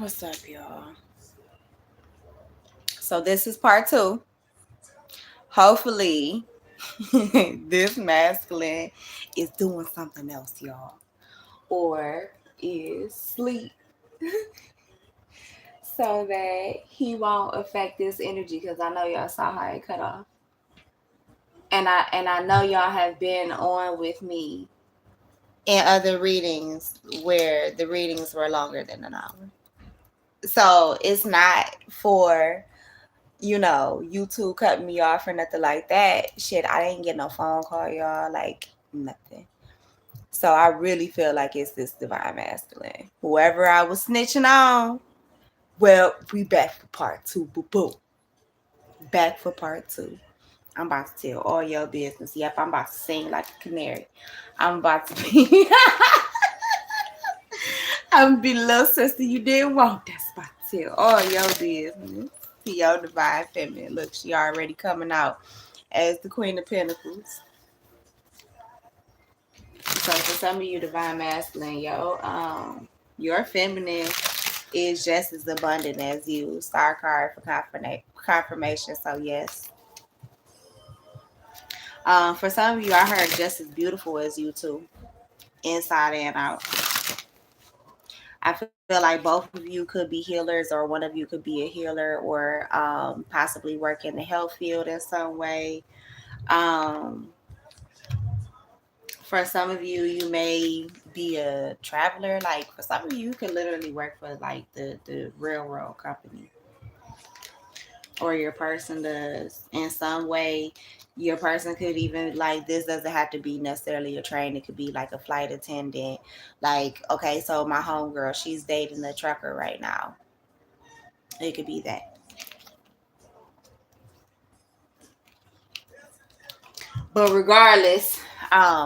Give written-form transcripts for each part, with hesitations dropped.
What's up, y'all? So this is part 2. Hopefully, this masculine is doing something else, y'all, or is sleep, so that he won't affect this energy. Because I know y'all saw how it cut off, and I know y'all have been on with me in other readings where the readings were longer than an hour. So it's not for YouTube cut me off or nothing like that. Shit, I didn't get no phone call, y'all. Like, nothing. So I really feel like it's this divine masculine. Whoever I was snitching on, well, we back for part 2. Boo boo. Back for part 2. I'm about to tell all your business. Yep, I'm about to sing like a canary. I'm about to be I'm gonna be the little sister you didn't want. That's about to tell all your business. Your divine feminine. Look, she already coming out as the Queen of Pentacles. So for some of you divine masculine, your feminine is just as abundant as you. Star card for confirmation. So yes. For some of you, I heard just as beautiful as you too, inside and out. I feel like both of you could be healers, or one of you could be a healer, or possibly work in the health field in some way. Um, for some of you, you may be a traveler. Like for some of you could literally work for like the railroad company, or your person does in some way. Your person could even, like, this doesn't have to be necessarily a train. It could be like a flight attendant. Like, okay, so my homegirl, she's dating a trucker right now. It could be that. But regardless,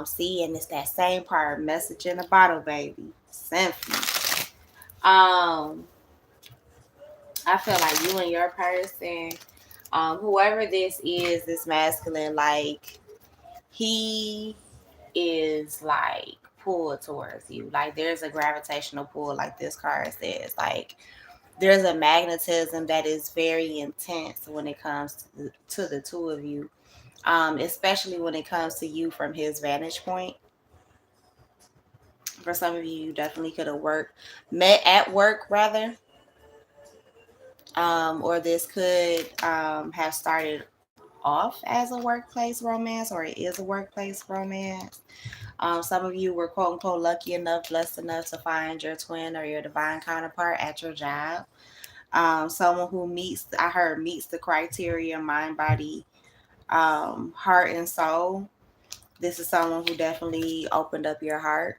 see, and it's that same part, message in a bottle, baby. Symphony. Um, I feel like you and your person, whoever this is, this masculine, like he is like pulled towards you. Like there's a gravitational pull, like this card says. Like there's a magnetism that is very intense when it comes to the two of you. Especially when it comes to you from his vantage point. For some of you, you definitely could have met at work rather, or this could have started off as a workplace romance, or it is a workplace romance. Some of you were quote unquote lucky enough, blessed enough to find your twin or your divine counterpart at your job. Someone who meets the criteria, mind, body, heart, and soul. This is someone who definitely opened up your heart.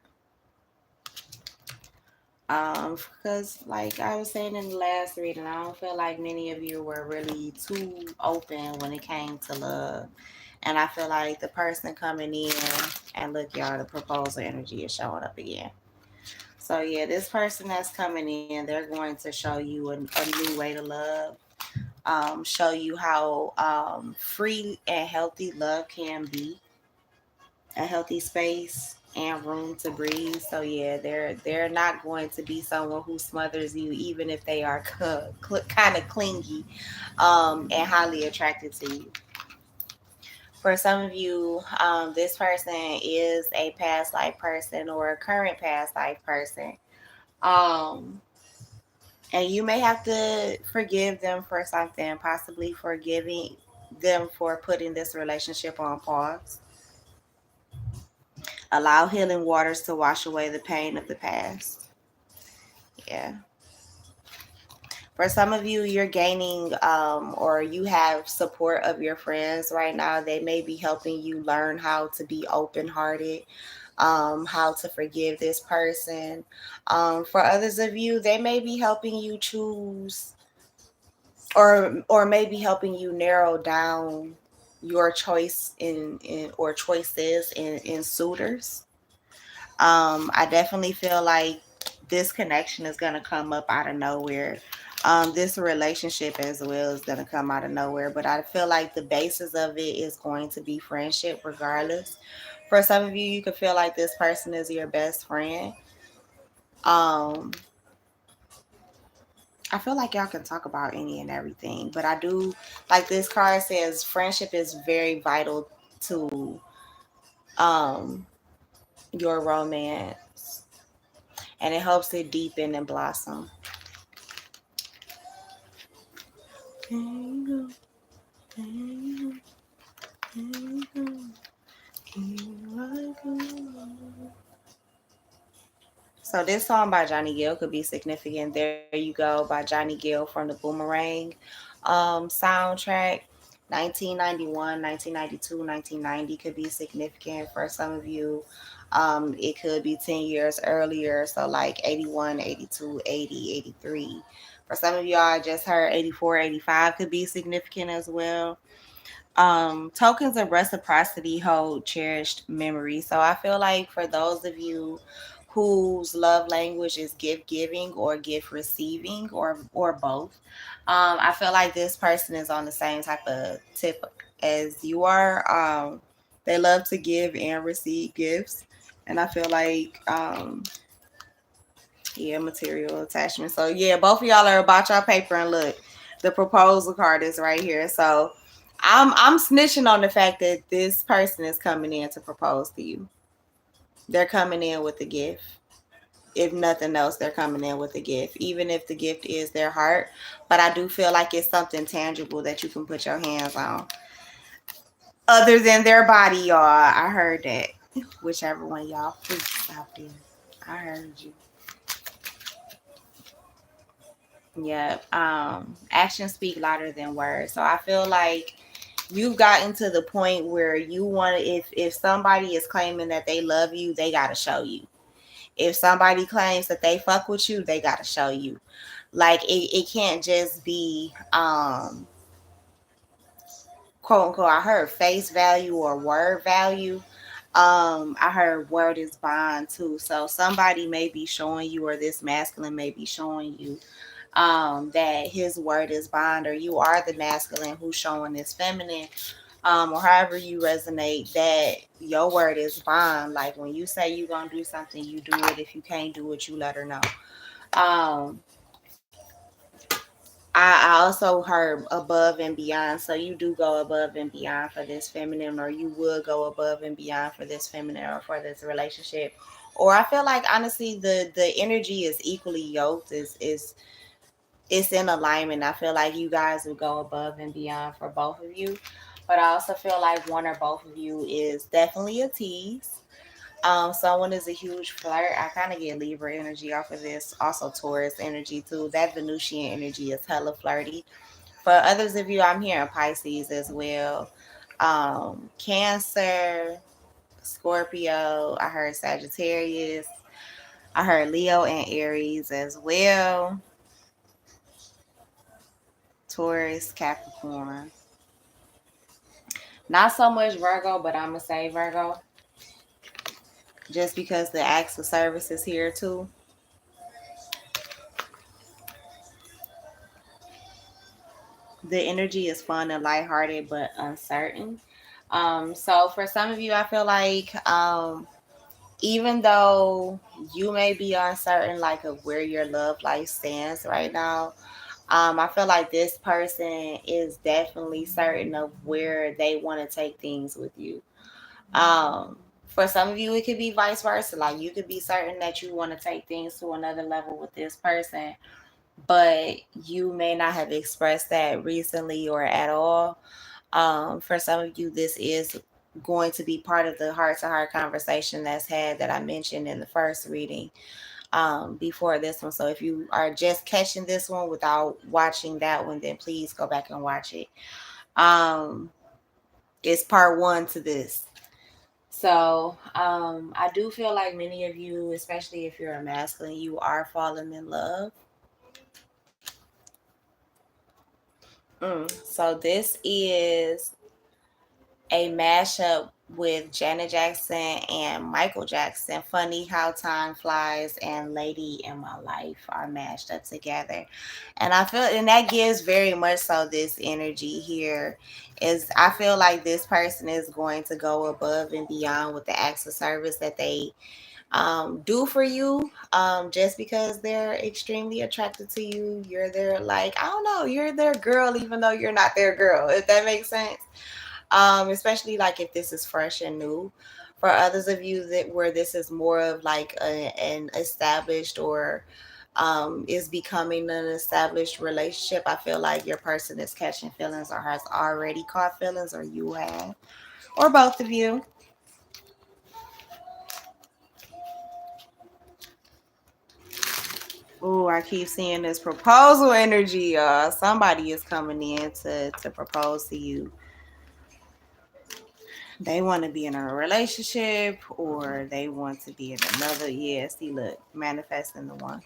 Because like I was saying in the last reading, I don't feel like many of you were really too open when it came to love. And I feel like the person coming in, and look, y'all, the proposal energy is showing up again. So yeah, this person that's coming in, they're going to show you a new way to love. Show you how free and healthy love can be, a healthy space and room to breathe. So yeah, they're not going to be someone who smothers you, even if they are kind of clingy, and highly attracted to you. For some of you, this person is a past life person or a current past life person. Um, and you may have to forgive them for something, possibly forgiving them for putting this relationship on pause. Allow healing waters to wash away the pain of the past. Yeah. For some of you, you're gaining or you have support of your friends right now. They may be helping you learn how to be open hearted, how to forgive this person. For others of you, they may be helping you choose, or maybe helping you narrow down your choice in or choices in suitors. I definitely feel like this connection is gonna come up out of nowhere. This relationship as well is gonna come out of nowhere, but I feel like the basis of it is going to be friendship, regardless. For some of you, you could feel like this person is your best friend. Um, I feel like y'all can talk about any and everything, but I do like this card says friendship is very vital to um your romance, and it helps it deepen and blossom. So this song by Johnny Gill could be significant. There you go by Johnny Gill from the Boomerang soundtrack. 1991, 1992, 1990 could be significant for some of you. It could be 10 years earlier, so like 81, 82, 80, 83. For some of y'all, I just heard 84, 85 could be significant as well. Tokens of reciprocity hold cherished memories. So I feel like for those of you whose love language is gift giving or gift receiving or both, I feel like this person is on the same type of tip as you are. They love to give and receive gifts, and I feel like yeah, material attachment. So yeah, both of y'all are about your paper, and look, the proposal card is right here. So I'm snitching on the fact that this person is coming in to propose to you. They're coming in with a gift. If nothing else, they're coming in with a gift, even if the gift is their heart. But I do feel like it's something tangible that you can put your hands on, other than their body, y'all. I heard that. Whichever one y'all freaks out there, I heard you. Yeah. Actions speak louder than words. So I feel like you've gotten to the point where you want to, if somebody is claiming that they love you, they gotta show you. If somebody claims that they fuck with you, they gotta show you. Like it can't just be quote unquote, I heard face value or word value. I heard word is bond too. So somebody may be showing you, or this masculine may be showing you that his word is bond, or you are the masculine who's showing this feminine, or however you resonate, that your word is bond. Like when you say you're gonna do something, you do it. If you can't do it, you let her know. Um, I also heard above and beyond. So you do go above and beyond for this feminine, or you would go above and beyond for this feminine or for this relationship. Or I feel like honestly the energy is equally yoked, is it's in alignment. I feel like you guys would go above and beyond for both of you. But I also feel like one or both of you is definitely a tease. Someone is a huge flirt. I kind of get Libra energy off of this. Also Taurus energy too. That Venusian energy is hella flirty. For others of you, I'm hearing Pisces as well. Cancer, Scorpio. I heard Sagittarius. I heard Leo and Aries as well. Taurus, Capricorn. Not so much Virgo, but I'm gonna say Virgo just because the acts of service is here too. The energy is fun and lighthearted, but uncertain. So for some of you, I feel like even though you may be uncertain, like of where your love life stands right now, I feel like this person is definitely certain of where they want to take things with you. Um, for some of you, it could be vice versa. Like you could be certain that you want to take things to another level with this person, but you may not have expressed that recently or at all. For some of you, this is going to be part of the heart to heart conversation that's had that I mentioned in the first reading before this one. So if you are just catching this one without watching that one, then please go back and watch it. Um, it's part one to this. So I do feel like many of you, especially if you're a masculine, you are falling in love. So this is a mashup with Janet Jackson and Michael Jackson. Funny how time flies and Lady in My Life are mashed up together. And I feel, and that gives very much so this energy here is I feel like this person is going to go above and beyond with the acts of service that they do for you. Just because they're extremely attracted to you, you're their, like, I don't know, you're their girl even though you're not their girl, if that makes sense. Especially like if this is fresh and new. For others of you that where this is more of like an established or is becoming an established relationship, I feel like your person is catching feelings or has already caught feelings, or you have, or both of you. Oh, I keep seeing this proposal energy. Somebody is coming in to propose to you. They want to be in a relationship or they want to be in another. Yeah, see, look, manifesting the one.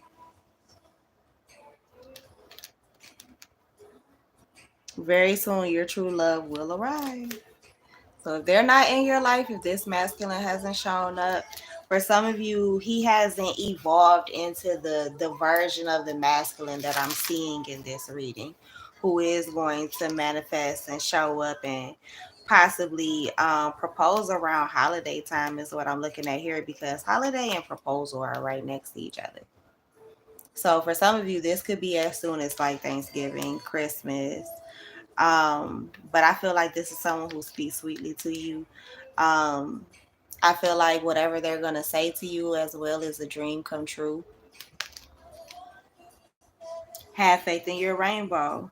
Very soon, your true love will arrive. So if they're not in your life, if this masculine hasn't shown up, for some of you, he hasn't evolved into the version of the masculine that I'm seeing in this reading, who is going to manifest and show up and possibly propose around holiday time is what I'm looking at here, because holiday and proposal are right next to each other. So for some of you, this could be as soon as like Thanksgiving, Christmas, but I feel like this is someone who speaks sweetly to you. Um, I feel like whatever they're gonna say to you as well is a dream come true. Have faith in your rainbow.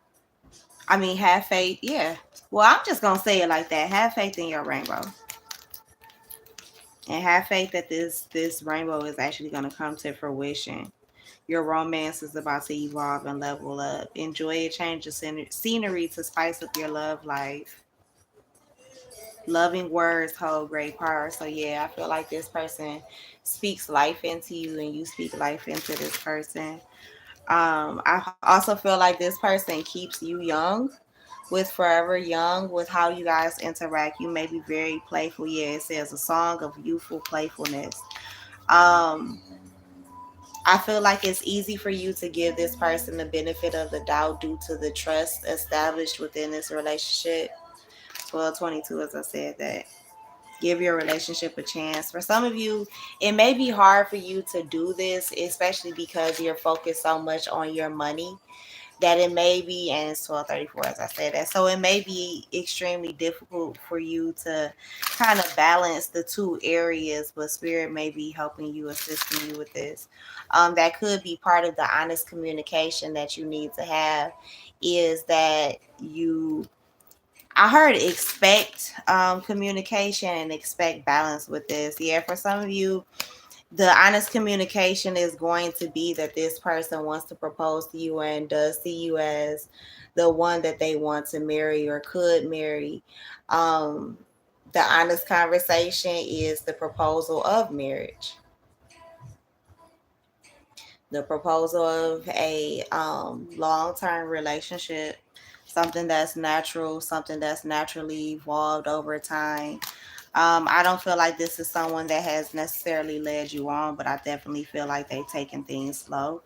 I mean, have faith. Yeah. Well, I'm just gonna say it like that. Have faith in your rainbow, and have faith that this rainbow is actually gonna come to fruition. Your romance is about to evolve and level up. Enjoy a change of scenery to spice up your love life. Loving words hold great power. So yeah, I feel like this person speaks life into you and you speak life into this person. I also feel like this person keeps you young, with forever young, with how you guys interact. You may be very playful. Yeah, it says a song of youthful playfulness. Um, I feel like it's easy for you to give this person the benefit of the doubt due to the trust established within this relationship. 1222, as I said, that give your relationship a chance. For some of you, it may be hard for you to do this, especially because you're focused so much on your money, that it may be, and it's 1234 as I said that. So it may be extremely difficult for you to kind of balance the two areas, but spirit may be helping you, assisting you with this. That could be part of the honest communication that you need to have, is that you, I heard expect communication and expect balance with this. Yeah, for some of you, the honest communication is going to be that this person wants to propose to you and does see you as the one that they want to marry or could marry. Um, the honest conversation is the proposal of marriage, the proposal of a long-term relationship, something that's natural, something that's naturally evolved over time. I don't feel like this is someone that has necessarily led you on, but I definitely feel like they've taken things slow.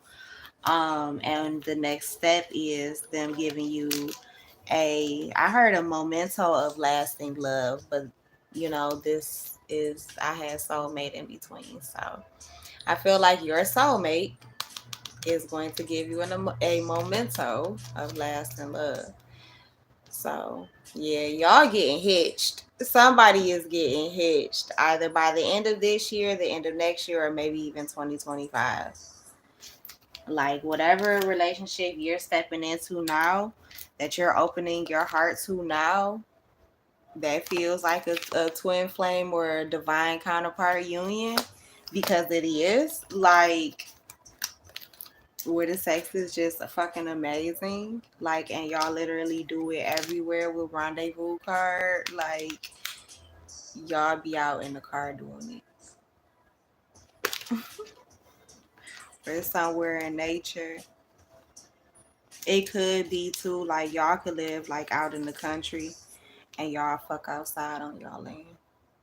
And the next step is them giving you I heard a memento of lasting love, but this is, I had soulmate in between. So I feel like your soulmate is going to give you a memento of lasting love. So yeah, y'all getting hitched. Somebody is getting hitched either by the end of this year, the end of next year, or maybe even 2025. Like whatever relationship you're stepping into now, that you're opening your heart to now, that feels like a twin flame or a divine counterpart union, because it is, like, where the sex is just a fucking amazing. Like, and y'all literally do it everywhere with rendezvous card. Like, y'all be out in the car doing it. Or somewhere in nature. It could be too, like, y'all could live like out in the country and y'all fuck outside on y'all land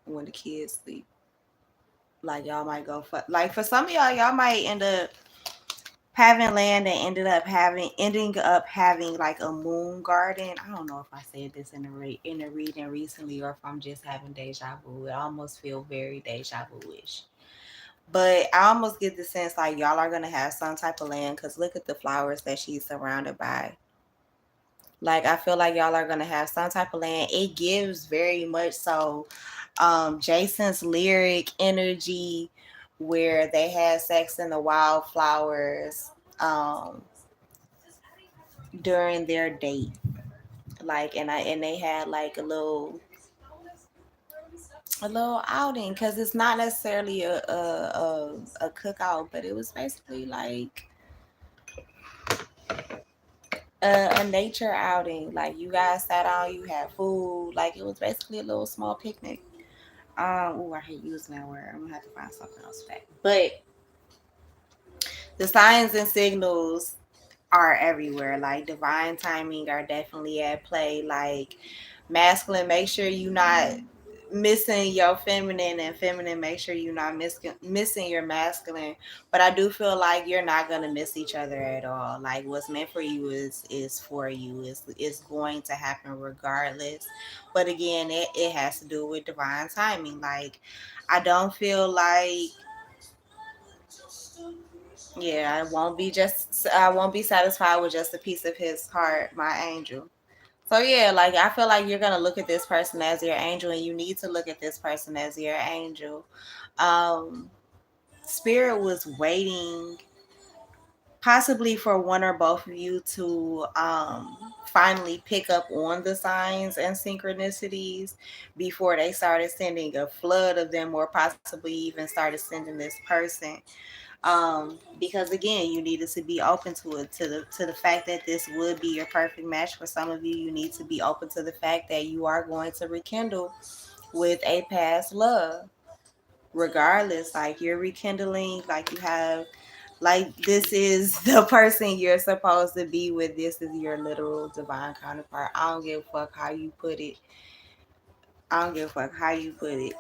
when the kids sleep. Like, y'all might go fuck, like, for some of y'all might end up having land and ending up having like a moon garden. I don't know if I said this in a reading recently or if I'm just having deja vu. It almost feel very deja vu-ish. But I almost get the sense like y'all are gonna have some type of land because look at the flowers that she's surrounded by. Like I feel like y'all are gonna have some type of land. It gives very much so Jason's lyric energy where they had sex in the wildflowers during their date. Like and they had like a little outing because it's not necessarily a cookout, but it was basically like a nature outing. Like you guys sat down, you had food. Like it was basically a little small picnic. Oh, I hate using that word. I'm gonna have to find something else for that. But the signs and signals are everywhere. Like divine timing are definitely at play. Like masculine, make sure you not missing your feminine, and feminine, make sure you're not missing your masculine. But I do feel like you're not gonna miss each other at all. Like what's meant for you is for you. Is going to happen regardless. But again, it has to do with divine timing. Like I don't feel like, yeah, I won't be satisfied with just a piece of his heart, my angel. So yeah, like I feel like you're gonna look at this person as your angel, and you need to look at this person as your angel. Um, Spirit was waiting, possibly for one or both of you to finally pick up on the signs and synchronicities before they started sending a flood of them, or possibly even started sending this person. Because again, you needed to be open to it, to the fact that this would be your perfect match for some of you. You need to be open to the fact that you are going to rekindle with a past love, regardless. Like you're rekindling, like you have, like this is the person you're supposed to be with. This is your literal divine counterpart. I don't give a fuck how you put it. I don't give a fuck how you put it.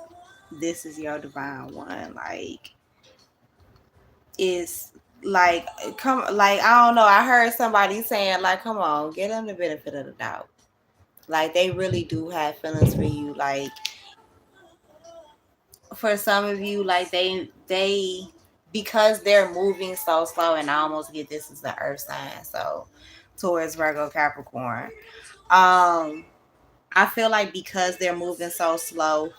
This is your divine one. Like is like come like I don't know. I heard somebody saying like, come on, get them the benefit of the doubt. Like they really do have feelings for you. Like for some of you, like they because they're moving so slow, and I almost get this is the earth sign, so towards Virgo Capricorn. I feel like because they're moving so slow,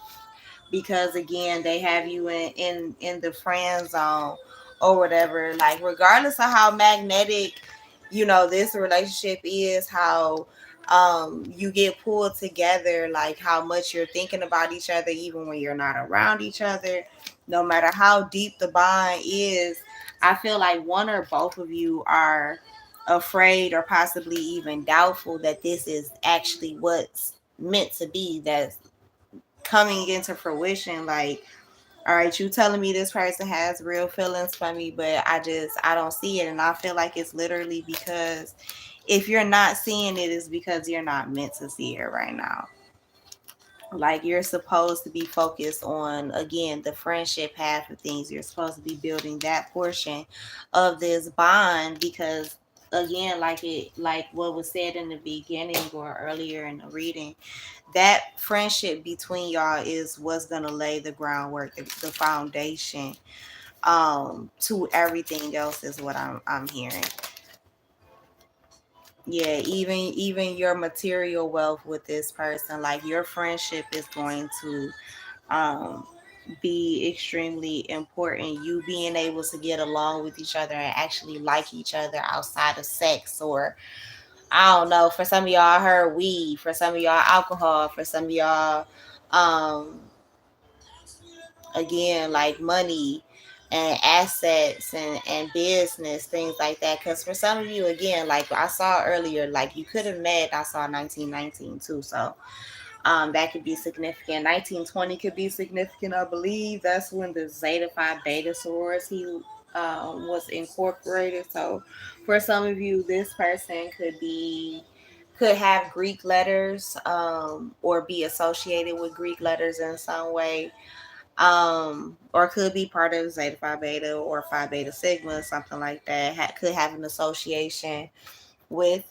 because again they have you in the friend zone or whatever, like regardless of how magnetic this relationship is, how you get pulled together, like how much you're thinking about each other even when you're not around each other, no matter how deep the bond is. I feel like one or both of you are afraid or possibly even doubtful that this is actually what's meant to be, that's coming into fruition. Like, all right, you telling me this person has real feelings for me, but I don't see it. And I feel like it's literally because if you're not seeing it, it's because you're not meant to see it right now. Like you're supposed to be focused on, again, the friendship half of things. You're supposed to be building that portion of this bond, because again, like what was said in the beginning or earlier in the reading, that friendship between y'all is what's gonna lay the groundwork, the foundation to everything else, is what I'm hearing. Yeah, even your material wealth with this person, like your friendship is going to um be extremely important. You being able to get along with each other and actually like each other outside of sex, or I don't know, for some of y'all I heard weed, for some of y'all alcohol, for some of y'all um again, like money and assets and business, things like that. Because for some of you, again, like I saw earlier, like you could have met, I saw 1919 too, so that could be significant. 1920 could be significant, I believe. That's when the Zeta Phi Beta sorority was incorporated. So for some of you, this person could have Greek letters, or be associated with Greek letters in some way, or could be part of Zeta Phi Beta or Phi Beta Sigma, something like that. Could have an association with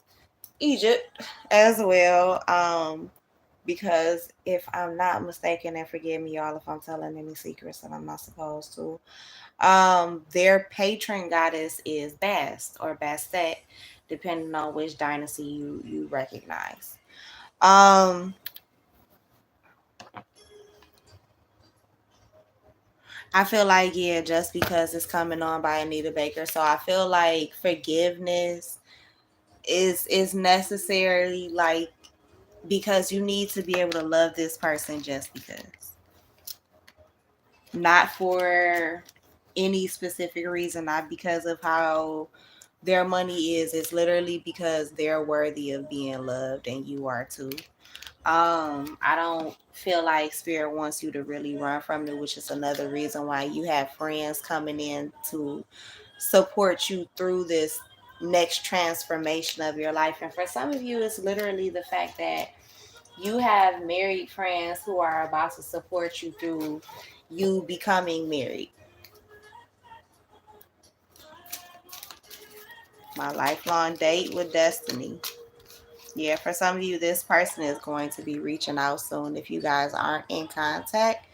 Egypt as well. because if I'm not mistaken, and forgive me y'all if I'm telling any secrets that I'm not supposed to, their patron goddess is Bast or Bastet, depending on which dynasty you recognize. Um, I feel like, yeah, just because it's coming on by Anita Baker, so I feel like forgiveness is necessary, like, because you need to be able to love this person just because, not for any specific reason, not because of how their money is. It's literally because they're worthy of being loved and you are too. I don't feel like spirit wants you to really run from it, which is another reason why you have friends coming in to support you through this next transformation of your life. And for some of you, it's literally the fact that you have married friends who are about to support you through you becoming married. My lifelong date with destiny. Yeah, for some of you, this person is going to be reaching out soon if you guys aren't in contact.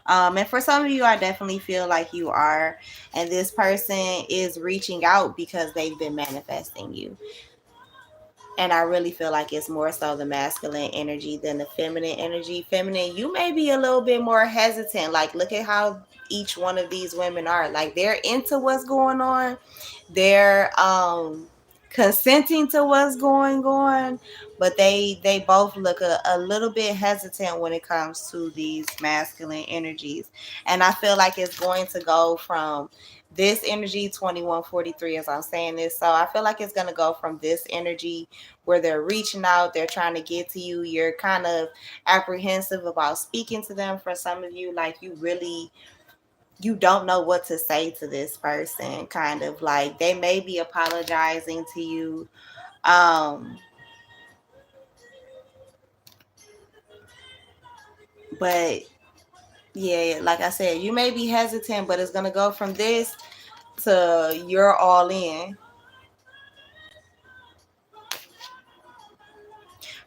And for some of you, I definitely feel like you are. And this person is reaching out because they've been manifesting you. And I really feel like it's more so the masculine energy than the feminine energy. Feminine, you may be a little bit more hesitant. Like, look at how each one of these women are. Like, they're into what's going on. They're consenting to what's going on, but they both look a little bit hesitant when it comes to these masculine energies. And I feel like it's going to go from this energy 2143 as I'm saying this. So I feel like it's going to go from this energy where they're reaching out, they're trying to get to you, you're kind of apprehensive about speaking to them. For some of you, like, you don't know what to say to this person, kind of like they may be apologizing to you. um but yeah, like I said, you may be hesitant, but it's going to go from this to you're all in.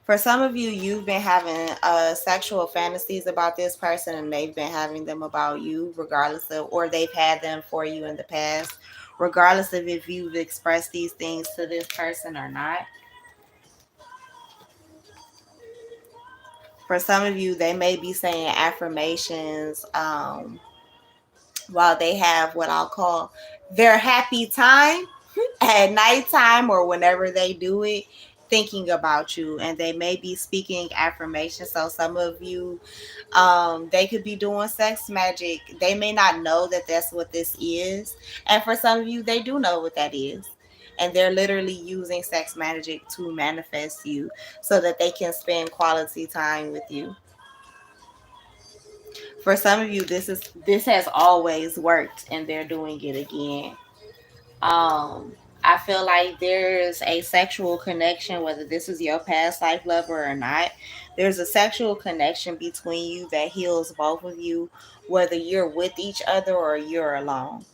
For some of you, you've been having sexual fantasies about this person, and they've been having them about you, regardless of, or they've had them for you in the past, regardless of if you've expressed these things to this person or not. For some of you, they may be saying affirmations while they have what I'll call their happy time at nighttime or whenever they do it, thinking about you, and they may be speaking affirmations. So some of you, they could be doing sex magic. They may not know that that's what this is, and for some of you, they do know what that is, and they're literally using sex magic to manifest you so that they can spend quality time with you. For some of you, this has always worked and they're doing it again. I feel like there's a sexual connection, whether this is your past life lover or not. There's a sexual connection between you that heals both of you, whether you're with each other or you're alone.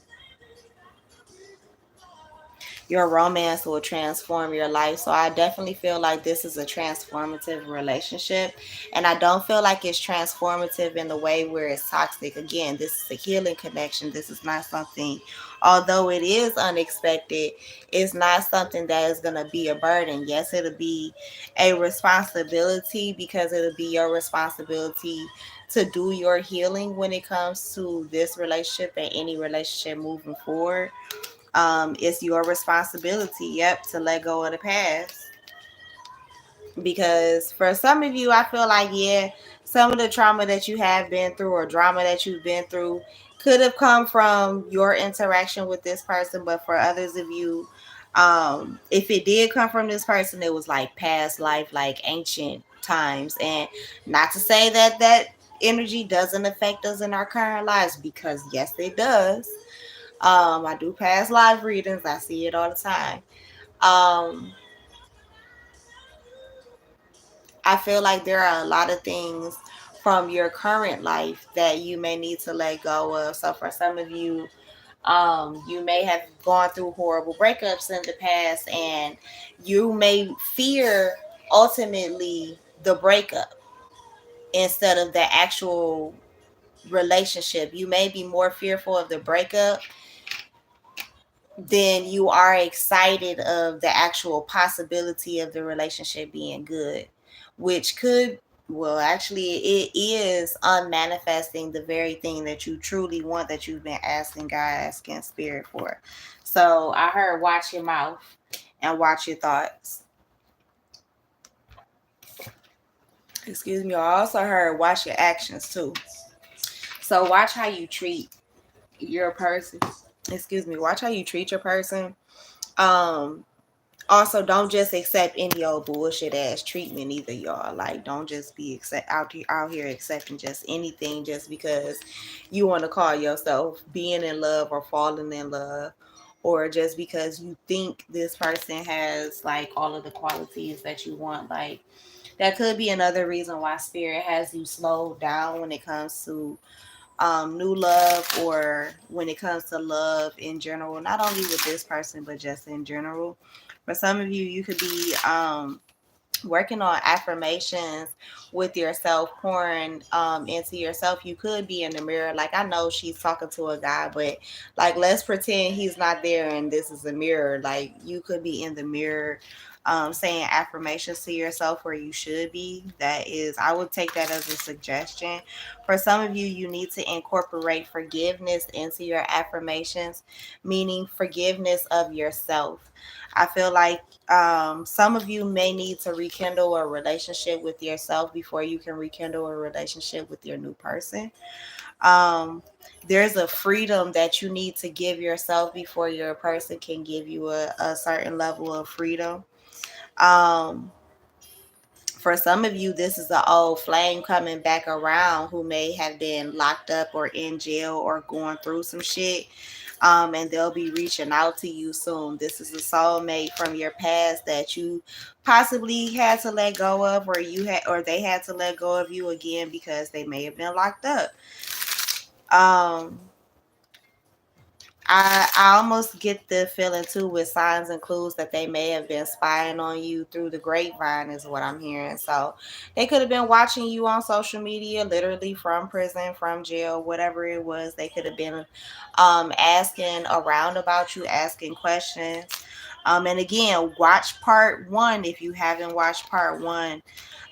Your romance will transform your life. So I definitely feel like this is a transformative relationship. And I don't feel like it's transformative in the way where it's toxic. Again, this is a healing connection. This is not something, although it is unexpected, it's not something that is going to be a burden. Yes, it'll be a responsibility, because it'll be your responsibility to do your healing when it comes to this relationship and any relationship moving forward. It's your responsibility, yep, to let go of the past. Because for some of you, I feel like, yeah, some of the trauma that you have been through or drama that you've been through could have come from your interaction with this person. But for others of you, if it did come from this person, it was like past life, like ancient times. And not to say that that energy doesn't affect us in our current lives, because yes, it does. I do past live readings. I see it all the time. Um, I feel like there are a lot of things from your current life that you may need to let go of. So for some of you, you may have gone through horrible breakups in the past, and you may fear ultimately the breakup. instead of the actual relationship. You may be more fearful of the breakup than you are excited of the actual possibility of the relationship being good, which could, well, actually, it is unmanifesting the very thing that you truly want, that you've been asking God, asking Spirit for. So I heard watch your mouth and watch your thoughts. Excuse me. I also heard watch your actions too. So watch how you treat your person. Excuse me. Watch how you treat your person. Um, Also, don't just accept any old bullshit ass treatment either, y'all. Like, don't just be out here accepting just anything just because you want to call yourself being in love or falling in love, or just because you think this person has like all of the qualities that you want. Like, that could be another reason why Spirit has you slowed down when it comes to new love, or when it comes to love in general, not only with this person but just in general. For some of you, you could be working on affirmations with yourself, pouring into yourself. You could be in the mirror. Like, I know she's talking to a guy, but like, let's pretend he's not there and this is a mirror. Like, you could be in the mirror saying affirmations to yourself where you should be. That is, I would take that as a suggestion. For some of you, you need to incorporate forgiveness into your affirmations, meaning forgiveness of yourself. I feel like some of you may need to rekindle a relationship with yourself before you can rekindle a relationship with your new person. Um, there's a freedom that you need to give yourself before your person can give you a certain level of freedom. Um, for some of you, this is an old flame coming back around who may have been locked up or in jail or going through some shit. And they'll be reaching out to you soon. This is a soulmate from your past that you possibly had to let go of, or you had, or they had to let go of you again because they may have been locked up. Um, I almost get the feeling too, with signs and clues, that they may have been spying on you through the grapevine is what I'm hearing. So they could have been watching you on social media, literally from prison, from jail, whatever it was. They could have been asking around about you, asking questions. And again, watch part one if you haven't watched part one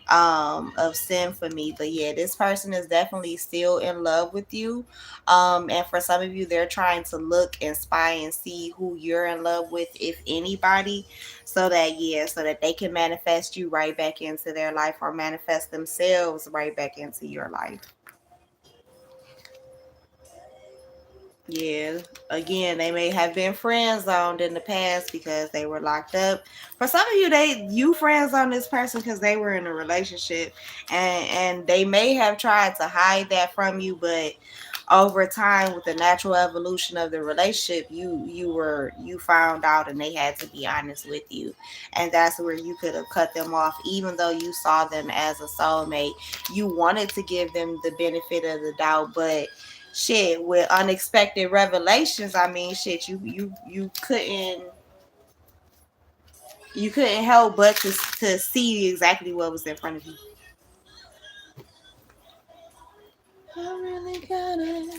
of Sin for me. But yeah, this person is definitely still in love with you. And for some of you, they're trying to look and spy and see who you're in love with, if anybody, so that, yeah, so that they can manifest you right back into their life, or manifest themselves right back into your life. Yeah, again, they may have been friend zoned in the past because they were locked up. For some of you, you friend zoned this person because they were in a relationship, and they may have tried to hide that from you, but over time, with the natural evolution of the relationship, you found out, and they had to be honest with you, and that's where you could have cut them off. Even though you saw them as a soulmate, you wanted to give them the benefit of the doubt, but shit, with unexpected revelations, I mean, shit, you couldn't help but to see exactly what was in front of you. I really gotta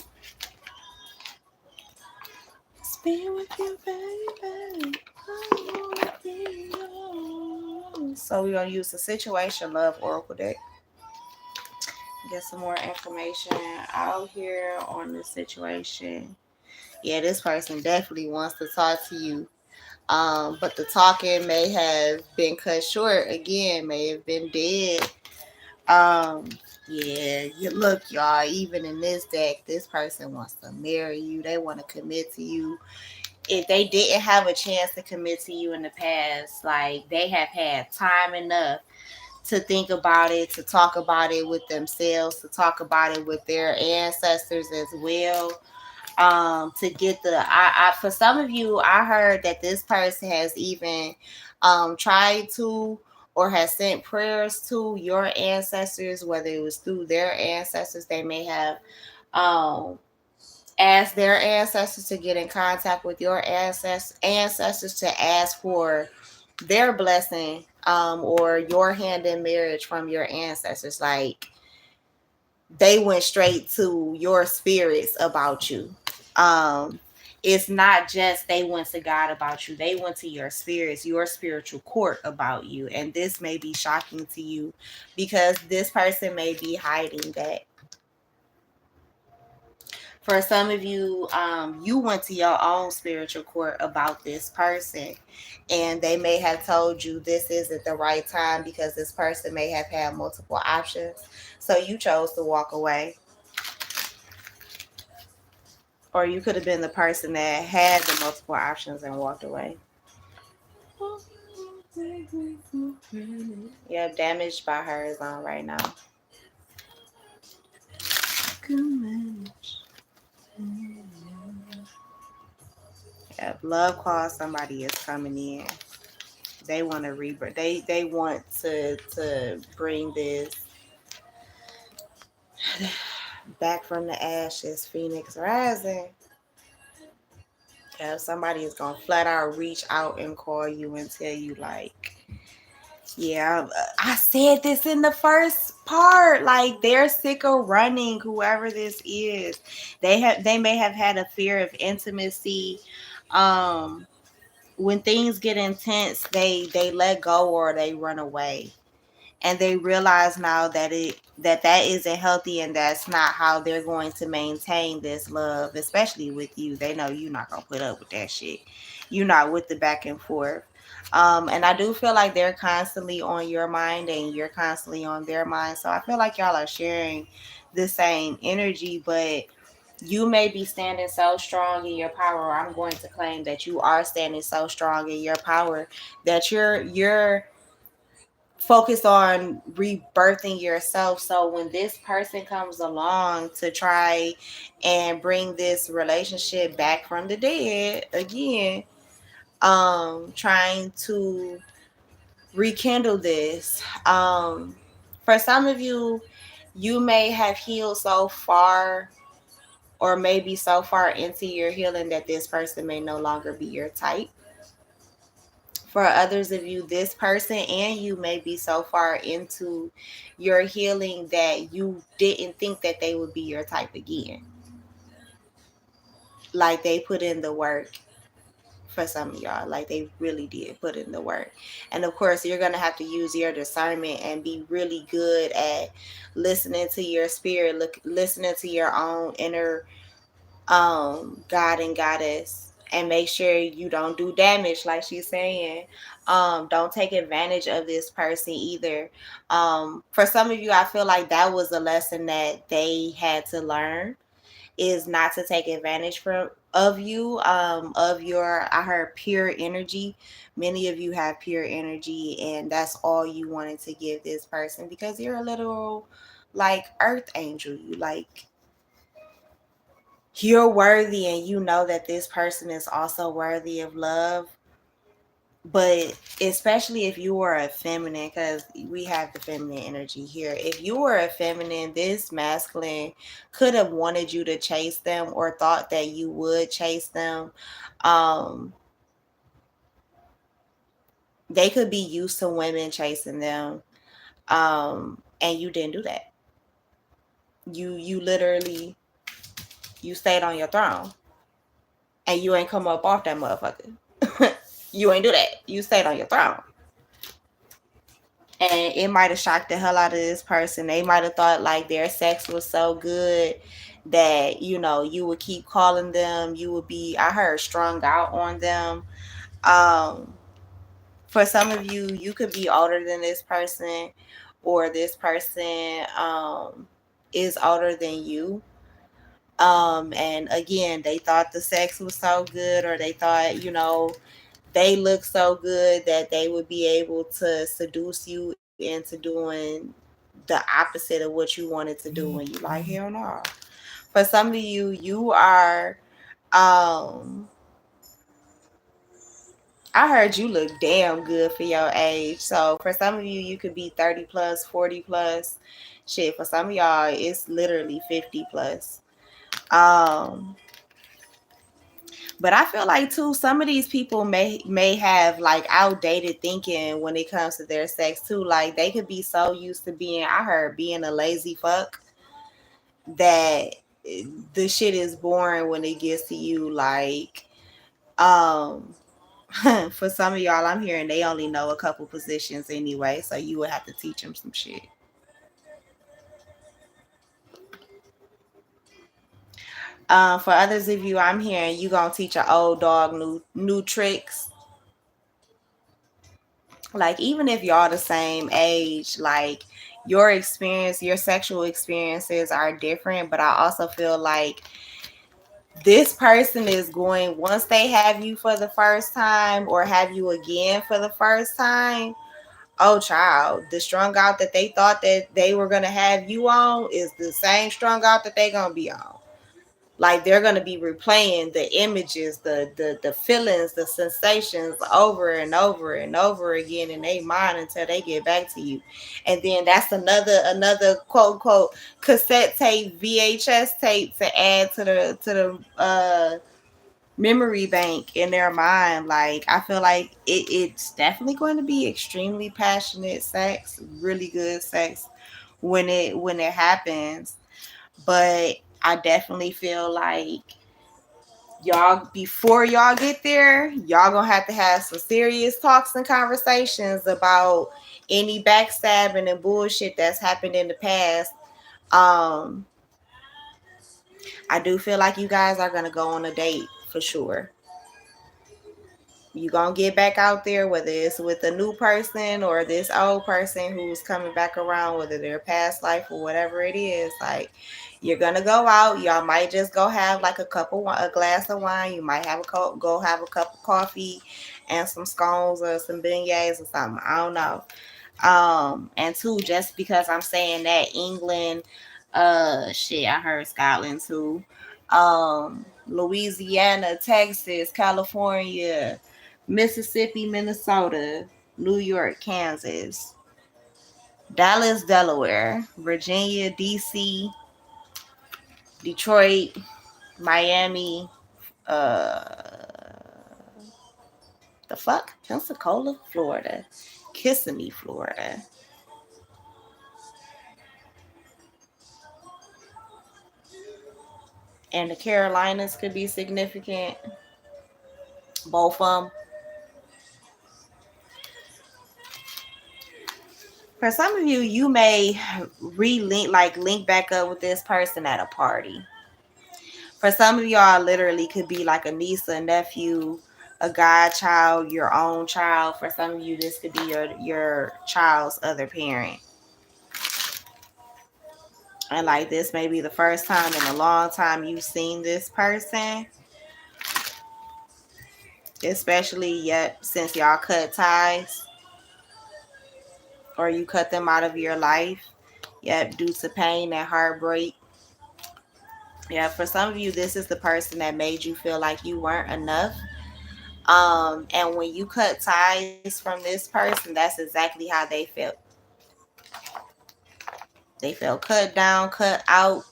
spend with you, baby. I wanna be yours. So we're gonna use the situation love oracle deck. Get some more information out here on the situation. Yeah, this person definitely wants to talk to you. But the talking may have been cut short. Again, may have been dead. Um, yeah, you look, y'all, even in this deck, this person wants to marry you. They want to commit to you. If they didn't have a chance to commit to you in the past, like, they have had time enough to think about it, to talk about it with themselves, to talk about it with their ancestors as well. To get for some of you, I heard that this person has even tried to, or has sent prayers to your ancestors, whether it was through their ancestors. They may have asked their ancestors to get in contact with your ancestors to ask for their blessing, or your hand in marriage from your ancestors. Like, they went straight to your spirits about you. Um, it's not just they went to God about you, they went to your spirits, your spiritual court about you. And this may be shocking to you because this person may be hiding that. For some of you, you went to your own spiritual court about this person, and they may have told you this isn't the right time because this person may have had multiple options. So you chose to walk away. Or you could have been the person that had the multiple options and walked away. Yeah, damaged by her is on right now. Yeah, love call, somebody is coming in. They want to rebirth. They want to bring this back from the ashes, Phoenix rising. Yeah, somebody is gonna flat out reach out and call you and tell you like, yeah, I said this in the first part. Like they're sick of running. Whoever this is, they may have had a fear of intimacy. Um, when things get intense, they let go or they run away, and they realize now that isn't healthy, and that's not how they're going to maintain this love, especially with you. They know you're not gonna put up with that shit. You're not with the back and forth. And I do feel like they're constantly on your mind and you're constantly on their mind. So I feel like y'all are sharing the same energy, but you may be standing so strong in your power, or I'm going to claim that you are standing so strong in your power that you're focus on rebirthing yourself. So when this person comes along to try and bring this relationship back from the dead again, trying to rekindle this, for some of you, you may have healed so far or maybe so far into your healing that this person may no longer be your type. For others of you, this person and you may be so far into your healing that you didn't think that they would be your type again. Like they put in the work for some of y'all. Like they really did put in the work. And of course, you're going to have to use your discernment and be really good at listening to your spirit, listening to your own inner God and goddess, and make sure you don't do damage like she's saying. Don't take advantage of this person either. For some of you, I feel like that was a lesson that they had to learn, is not to take advantage from of you, of your, I heard, pure energy. Many of you have pure energy, and that's all you wanted to give this person because you're a little like earth angel. You like, you're worthy, and you know that this person is also worthy of love. But especially if you were a feminine, because we have the feminine energy here, if you were a feminine, this masculine could have wanted you to chase them or thought that you would chase them. um they could be used to women chasing them, and you didn't do that. You literally, you stayed on your throne and you ain't come up off that motherfucker. You ain't do that. You stayed on your throne. And it might have shocked the hell out of this person. They might have thought like their sex was so good that, you know, you would keep calling them. You would be, I heard, strung out on them. Um, for some of you, you could be older than this person, or this person is older than you. And again, they thought the sex was so good, or they thought, you know, they look so good that they would be able to seduce you into doing the opposite of what you wanted to do. And you like, hell no. For some of you, you are, I heard you look damn good for your age. So for some of you, you could be 30 plus, 40 plus. Shit, for some of y'all, it's literally 50 plus. Um, But I feel like too, some of these people may have like outdated thinking when it comes to their sex too. Like they could be so used to being, I heard, being a lazy fuck. that the shit is boring when it gets to you. Like, um, for some of y'all, I'm hearing they only know a couple positions anyway, so you would have to teach them some shit. For others of you, I'm hearing you gonna teach an old dog new tricks. Like, even if y'all the same age, like your experience, your sexual experiences are different, but I also feel like this person is going, once they have you for the first time or have you again for the first time, oh child, the strung out that they thought that they were gonna have you on is the same strung out that they gonna be on. Like, they're gonna be replaying the images, the feelings, the sensations over and over and over again in their mind until they get back to you. And then that's another quote unquote cassette tape, VHS tape to add to the memory bank in their mind. Like, I feel like it's definitely going to be extremely passionate sex, really good sex when it happens. But I definitely feel like y'all, before y'all get there, y'all gonna have to have some serious talks and conversations about any backstabbing and bullshit that's happened in the past. um I do feel like you guys are gonna go on a date for sure. You gonna get back out there, whether it's with a new person or this old person who's coming back around, whether their past life or whatever it is. Like, you're gonna go out. Y'all might just go have like a glass of wine. You might have go have a cup of coffee and some scones or some beignets or something. I don't know. And two, just because I'm saying that, England, shit, I heard Scotland too. Louisiana, Texas, California, Mississippi, Minnesota, New York, Kansas, Dallas, Delaware, Virginia, DC, Detroit, Miami, the fuck? Pensacola, Florida, Kissimmee, Florida. And the Carolinas could be significant. Both of them. For some of you, you may link back up with this person at a party. For some of y'all, literally could be like a niece, a nephew, a godchild, your own child. For some of you, this could be your child's other parent. And like, this may be the first time in a long time you've seen this person. Especially, yet, since y'all cut ties or you cut them out of your life. Yep, due to pain and heartbreak. Yeah, for some of you, this is the person that made you feel like you weren't enough. And when you cut ties from this person, that's exactly how they felt. They felt cut down, cut out,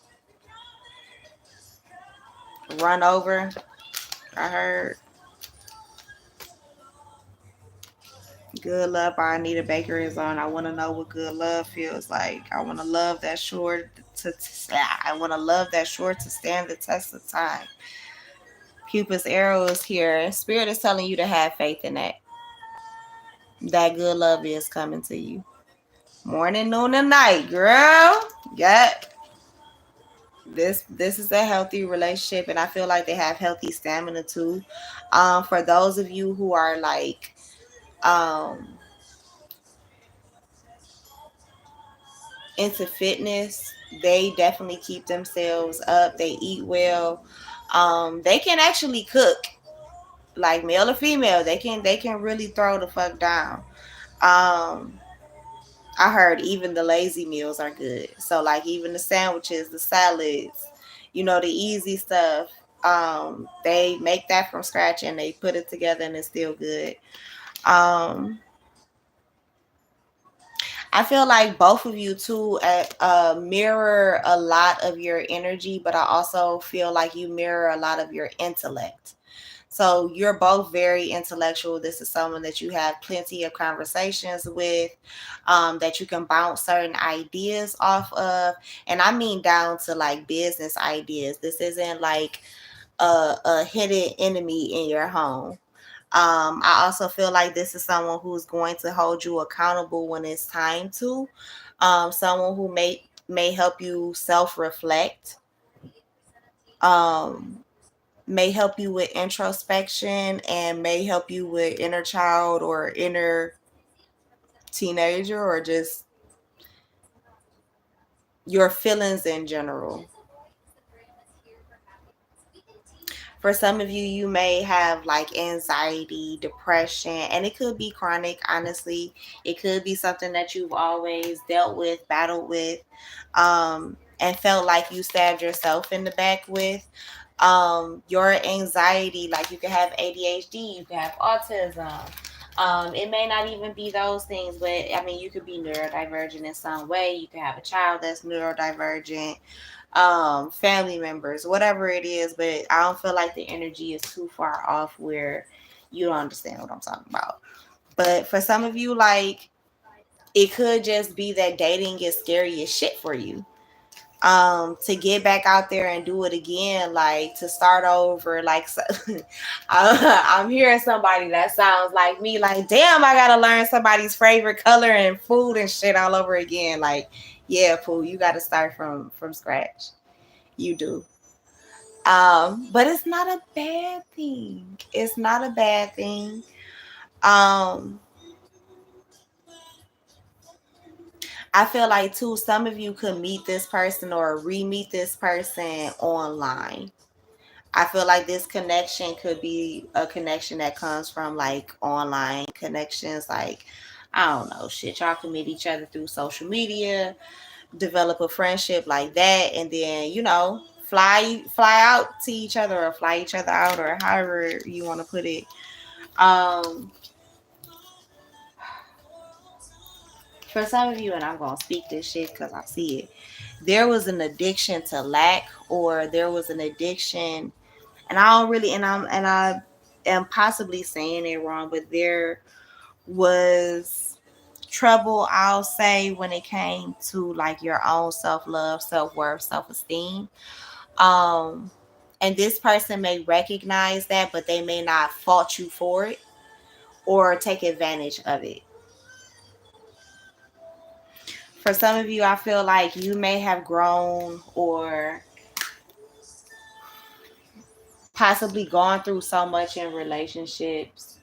run over. I heard. Good Love by Anita Baker is on. I want to know what good love feels like. I want to love that short I want to love that short to stand the test of time. Cupid's arrow is here. Spirit is telling you to have faith in that. That good love is coming to you. Morning, noon, and night, girl. Yeah. This is a healthy relationship, and I feel like they have healthy stamina too. For those of you who are like into fitness, they definitely keep themselves up. They eat well. They can actually cook, like male or female. They can really throw the fuck down. Um, I heard even the lazy meals are good. So like, even the sandwiches, the salads, the easy stuff. They make that from scratch and they put it together and it's still good. Um, I feel like both of you too mirror a lot of your energy, but I also feel like you mirror a lot of your intellect. So you're both very intellectual. This is someone that you have plenty of conversations with, that you can bounce certain ideas off of. And I mean down to like business ideas. This isn't like a hidden enemy in your home. I also feel like this is someone who's going to hold you accountable when it's time to. Someone who may help you self-reflect. Um, may help you with introspection and may help you with inner child or inner teenager or just your feelings in general. For some of you, you may have like anxiety, depression, and it could be chronic, honestly. It could be something that you've always dealt with, battled with, and felt like you stabbed yourself in the back with. Your anxiety, like you could have ADHD, you could have autism. It may not even be those things, but I mean, you could be neurodivergent in some way. You could have a child that's neurodivergent, family members, whatever it is, but I don't feel like the energy is too far off where you don't understand what I'm talking about. But for some of you, like, it could just be that dating is scary as shit for you. To get back out there and do it again, like to start over, like so, I'm hearing somebody that sounds like me, like, damn, I gotta learn somebody's favorite color and food and shit all over again. Like, yeah, fool, you gotta start from scratch. You do. But it's not a bad thing. It's not a bad thing. Um, I feel like too, some of you could meet this person or re-meet this person online. I feel like this connection could be a connection that comes from like online connections, like I don't know, shit. Y'all can meet each other through social media, develop a friendship like that, and then fly out to each other or fly each other out or however you want to put it. Um, for some of you, and I'm gonna speak this shit because I see it. There was an addiction to lack, or there was an addiction, and I don't really, and I am possibly saying it wrong, but there was trouble, I'll say, when it came to like your own self love, self worth, self esteem. Um, and this person may recognize that, but they may not fault you for it or take advantage of it. For some of you, I feel like you may have grown or possibly gone through so much in relationships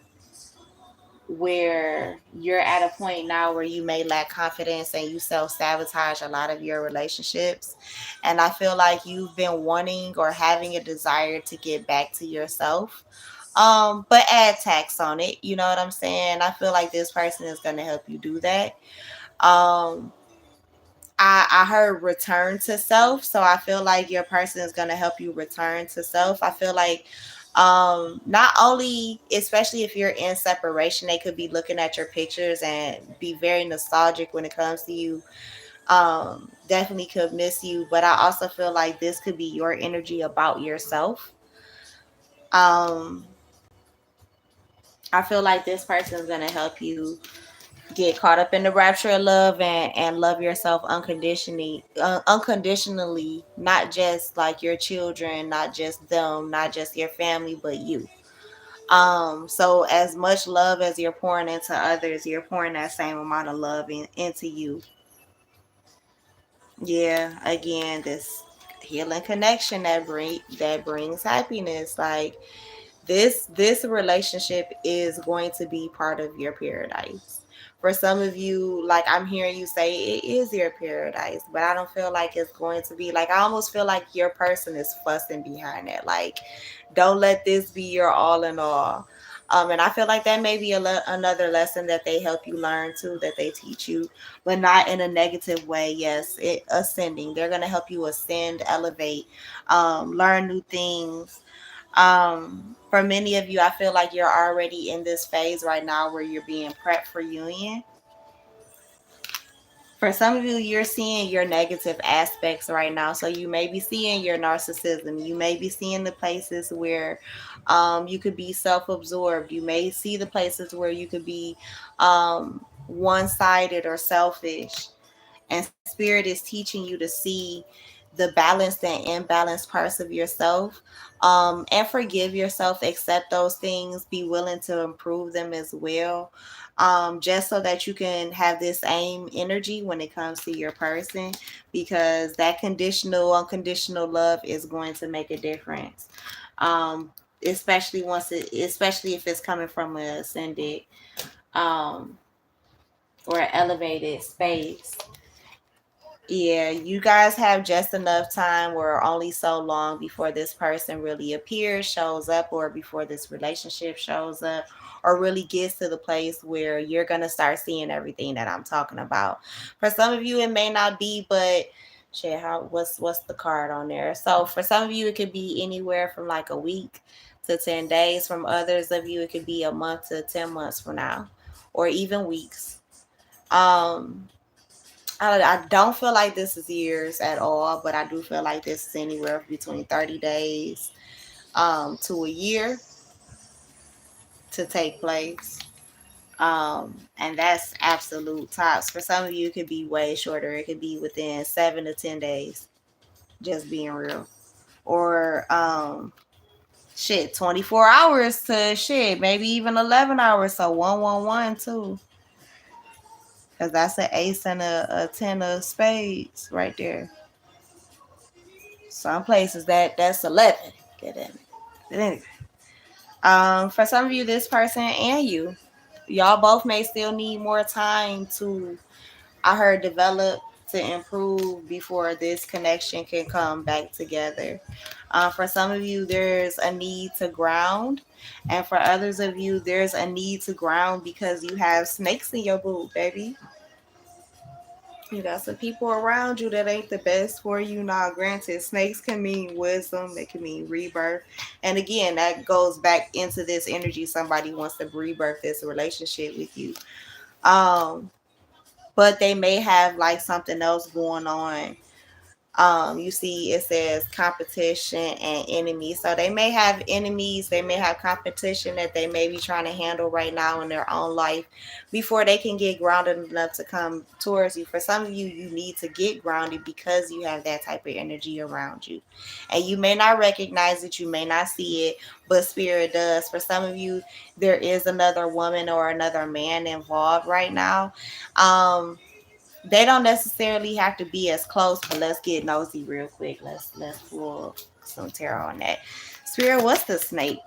where you're at a point now where you may lack confidence and you self-sabotage a lot of your relationships. And I feel like you've been wanting or having a desire to get back to yourself. But add tax on it. You know what I'm saying? I feel like this person is going to help you do that. Um, I heard return to self. So I feel like your person is going to help you return to self. I feel like not only, especially if you're in separation, they could be looking at your pictures and be very nostalgic when it comes to you. Definitely could miss you, but I also feel like this could be your energy about yourself. um I feel like this person is going to help you get caught up in the rapture of love and love yourself unconditionally, not just like your children, not just them, not just your family, but you. So as much love as you're pouring into others, you're pouring that same amount of love into you. Yeah, again, this healing connection that brings happiness. Like this relationship is going to be part of your paradise. For some of you, like I'm hearing you say it is your paradise, but I don't feel like it's going to be. Like I almost feel like your person is fussing behind it. Like don't let this be your all in all. And I feel like that may be another lesson that they help you learn too, that they teach you, but not in a negative way. Yes, ascending. They're going to help you ascend, elevate, learn new things. For many of you, I feel like you're already in this phase right now where you're being prepped for union. For some of you, you're seeing your negative aspects right now. So you may be seeing your narcissism. You may be seeing the places where you could be self-absorbed. You may see the places where you could be one-sided or selfish. And spirit is teaching you to see the balanced and imbalanced parts of yourself, and forgive yourself, accept those things, be willing to improve them as well, just so that you can have this same energy when it comes to your person, because that conditional unconditional love is going to make a difference, especially especially if it's coming from a ascended um, or an elevated space. Yeah, you guys have just enough time, or only so long, before this person really appears, shows up, or before this relationship shows up, or really gets to the place where you're going to start seeing everything that I'm talking about. For some of you, it may not be, but shit, what's the card on there? So for some of you, it could be anywhere from like a week to 10 days. From others of you, it could be a month to 10 months from now, or even weeks. Um, I don't feel like this is years at all, but I do feel like this is anywhere between 30 days to a year to take place. And that's absolute tops. For some of you, it could be way shorter. It could be within 7 to 10 days, just being real. Or shit, 24 hours to shit, maybe even 11 hours. So 111 too. Because that's an ace and a 10 of spades right there. Some places that's 11. Get in. But anyway, for some of you, this person and y'all both may still need more time to, I heard, develop, to improve before this connection can come back together. For some of you, there's a need to ground, and for others of you, there's a need to ground because you have snakes in your boot, baby. You got some people around you that ain't the best for you. Now, granted, snakes can mean wisdom, they can mean rebirth. And again, that goes back into this energy. Somebody wants to rebirth this relationship with you. Um, but they may have like something else going on. You see it says competition and enemies, so they may have enemies, they may have competition that they may be trying to handle right now in their own life before they can get grounded enough to come towards you. For some of you, you need to get grounded because you have that type of energy around you, and you may not recognize it, you may not see it, but spirit does. For some of you, there is another woman or another man involved right now. They don't necessarily have to be as close, but let's get nosy real quick. Let's pull some tarot on that. Spirit, what's the snake?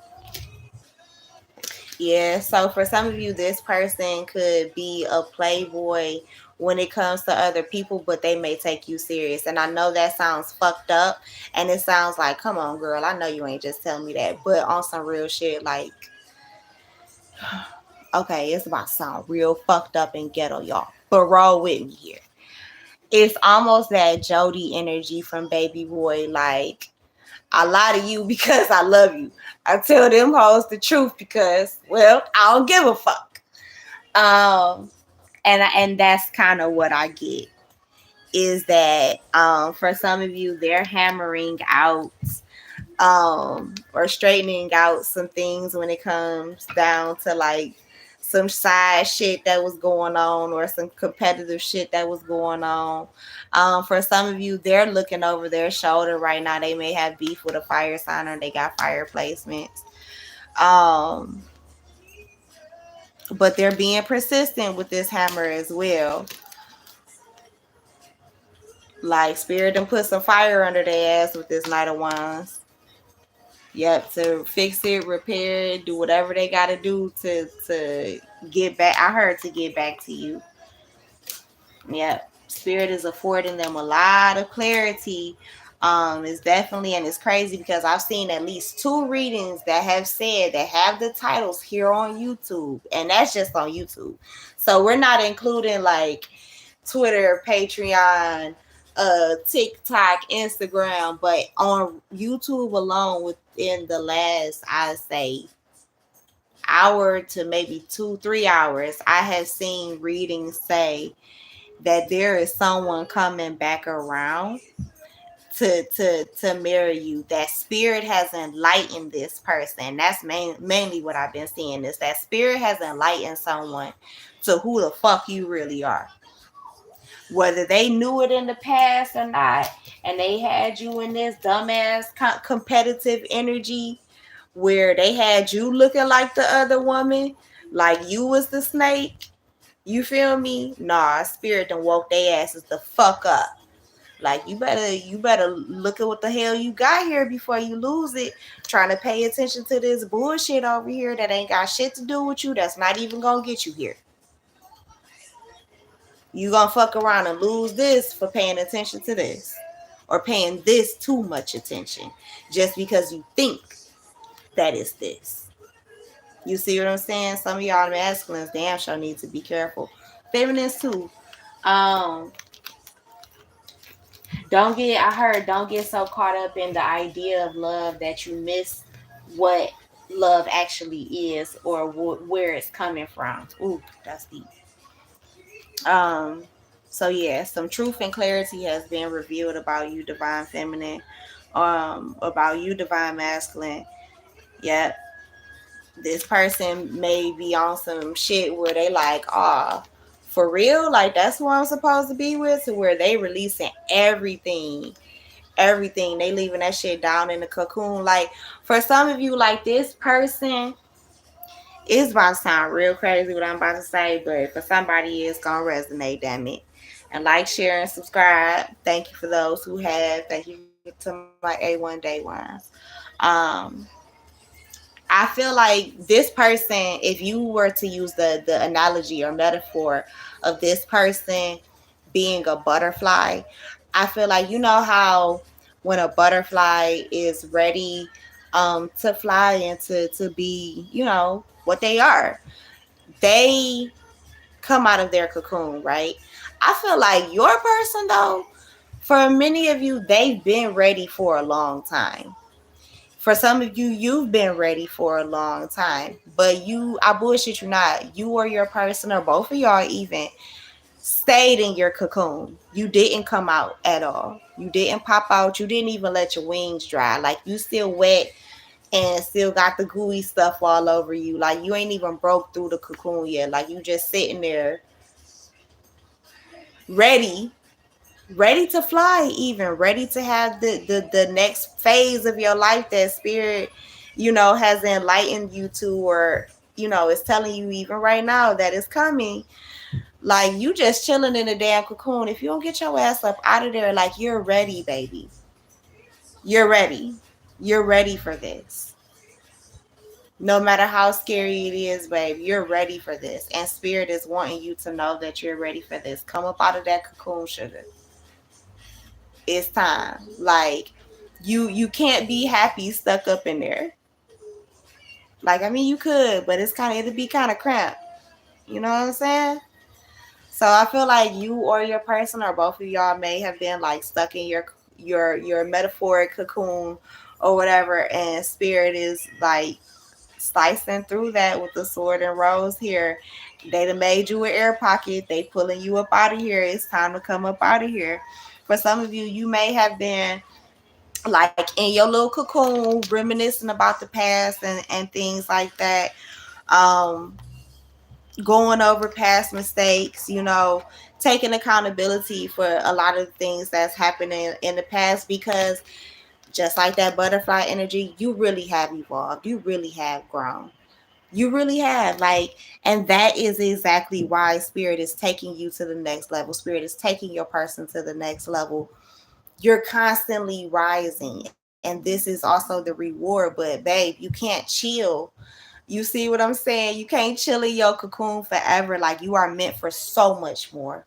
Yeah, so for some of you, this person could be a playboy when it comes to other people, but they may take you serious. And I know that sounds fucked up, and it sounds like, come on, girl, I know you ain't just telling me that, but on some real shit, like, okay, it's about to sound real fucked up and ghetto, y'all, but roll with me here. It's almost that Jody energy from Baby Boy. Like, I lie to you because I love you. I tell them hoes the truth because, well, I don't give a fuck. And that's kind of what I get, is that for some of you, they're hammering out or straightening out some things when it comes down to like some side shit that was going on, or some competitive shit that was going on. For some of you, they're looking over their shoulder right now. They may have beef with a fire sign, or they got fire placements. Um, but they're being persistent with this hammer as well. Like, spirit done put some fire under their ass with this Knight of Wands. Yep, to fix it, repair it, do whatever they got to do to get back. I heard to get back to you. Yep, spirit is affording them a lot of clarity. It's definitely, and it's crazy because I've seen at least 2 readings that have said, that have the titles here on YouTube, and that's just on YouTube. So we're not including like Twitter, Patreon, TikTok, Instagram, but on YouTube alone, within the last, I say, hour to maybe 2-3 hours, I have seen readings say that there is someone coming back around to marry you. That spirit has enlightened this person. That's mainly what I've been seeing, is that spirit has enlightened someone to who the fuck you really are. Whether they knew it in the past or not, and they had you in this dumbass competitive energy where they had you looking like the other woman, like you was the snake. You feel me? Nah, spirit done woke their asses the fuck up. Like you better look at what the hell you got here before you lose it. Trying to pay attention to this bullshit over here that ain't got shit to do with you. That's not even gonna get you here. You gonna fuck around and lose this for paying attention to this, or paying this too much attention, just because you think that is this. You see what I'm saying? Some of y'all masculines damn sure need to be careful. Feminines too. Um, don't get so caught up in the idea of love that you miss what love actually is, or where it's coming from. Ooh, that's deep. Um, so yeah, some truth and clarity has been revealed about you, divine feminine, about you, divine masculine. Yep. This person may be on some shit where they like, ah, for real? Like that's who I'm supposed to be with? To where they releasing everything. They leaving that shit down in the cocoon. Like for some of you, like this person, it's about to sound real crazy what I'm about to say, but for somebody it's gonna resonate, damn it. And like, share, and subscribe. Thank you for those who have. Thank you to my A1 day ones. Um, I feel like this person, if you were to use the analogy or metaphor of this person being a butterfly, I feel like, you know how when a butterfly is ready to fly and to be, what they are, they come out of their cocoon, right? I feel like your person though, for many of you, they've been ready for a long time. For some of you, you've been ready for a long time. But I bullshit you not. You or your person, or both of y'all even, stayed in your cocoon. You didn't come out at all. You didn't pop out. You didn't even let your wings dry. Like you still wet and still got the gooey stuff all over you. Like you ain't even broke through the cocoon yet. Like you just sitting there ready, ready to fly, even ready to have the next phase of your life that spirit, has enlightened you to, or is telling you even right now that it's coming. Like you just chilling in a damn cocoon. If you don't get your ass up out of there, like you're ready, baby. You're ready. You're ready for this. No matter how scary it is, babe, you're ready for this. And spirit is wanting you to know that you're ready for this. Come up out of that cocoon, sugar. It's time. Like you can't be happy stuck up in there. Like, I mean, you could, but it'd be kind of cramped. You know what I'm saying? So I feel like you or your person, or both of y'all, may have been like stuck in your metaphoric cocoon or whatever, and spirit is like slicing through that with the sword and rose here. They done made you an air pocket. They pulling you up out of here. It's time to come up out of here. For some of you, you may have been like in your little cocoon, reminiscing about the past and things like that. Um, Going over past mistakes, taking accountability for a lot of things that's happening in the past, because just like that butterfly energy, you really have evolved. You really have grown. You really have. Like, and that is exactly why spirit is taking you to the next level. Spirit is taking your person to the next level. You're constantly rising. And this is also the reward. But babe, you can't chill. You see what I'm saying? You can't chill in your cocoon forever. Like, you are meant for so much more.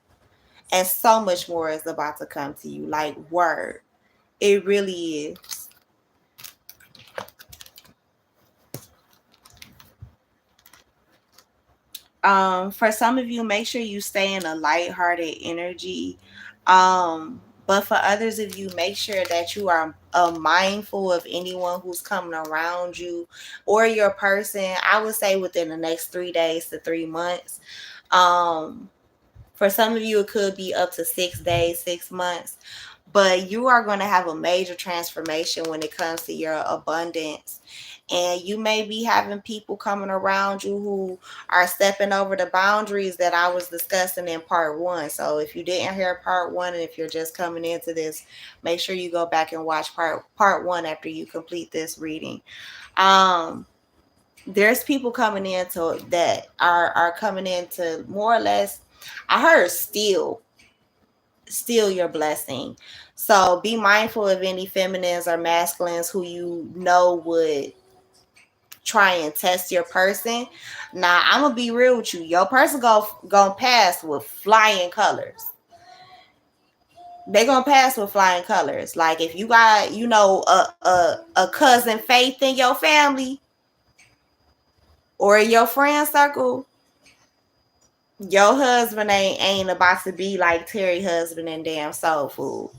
And so much more is about to come to you. Like, word. It really is. For some of you, make sure you stay in a lighthearted energy. But for others of you, make sure that you are mindful of anyone who's coming around you or your person. I would say within the next 3 days to 3 months. Um, For some of you, it could be up to 6 days, 6 months, but you are going to have a major transformation when it comes to your abundance. And you may be having people coming around you who are stepping over the boundaries that I was discussing in part one. So if you didn't hear part one, and if you're just coming into this, make sure you go back and watch part one after you complete this reading. Um, there's people coming into that are coming into more or less, I heard steal your blessing. So be mindful of any feminines or masculines who you know would try and test your person. Now I'm gonna be real with you. Your person gonna pass with flying colors. They gonna pass with flying colors. Like if you got, a cousin Faith in your family or in your friend circle, your husband ain't about to be like Terry husband and damn soul food.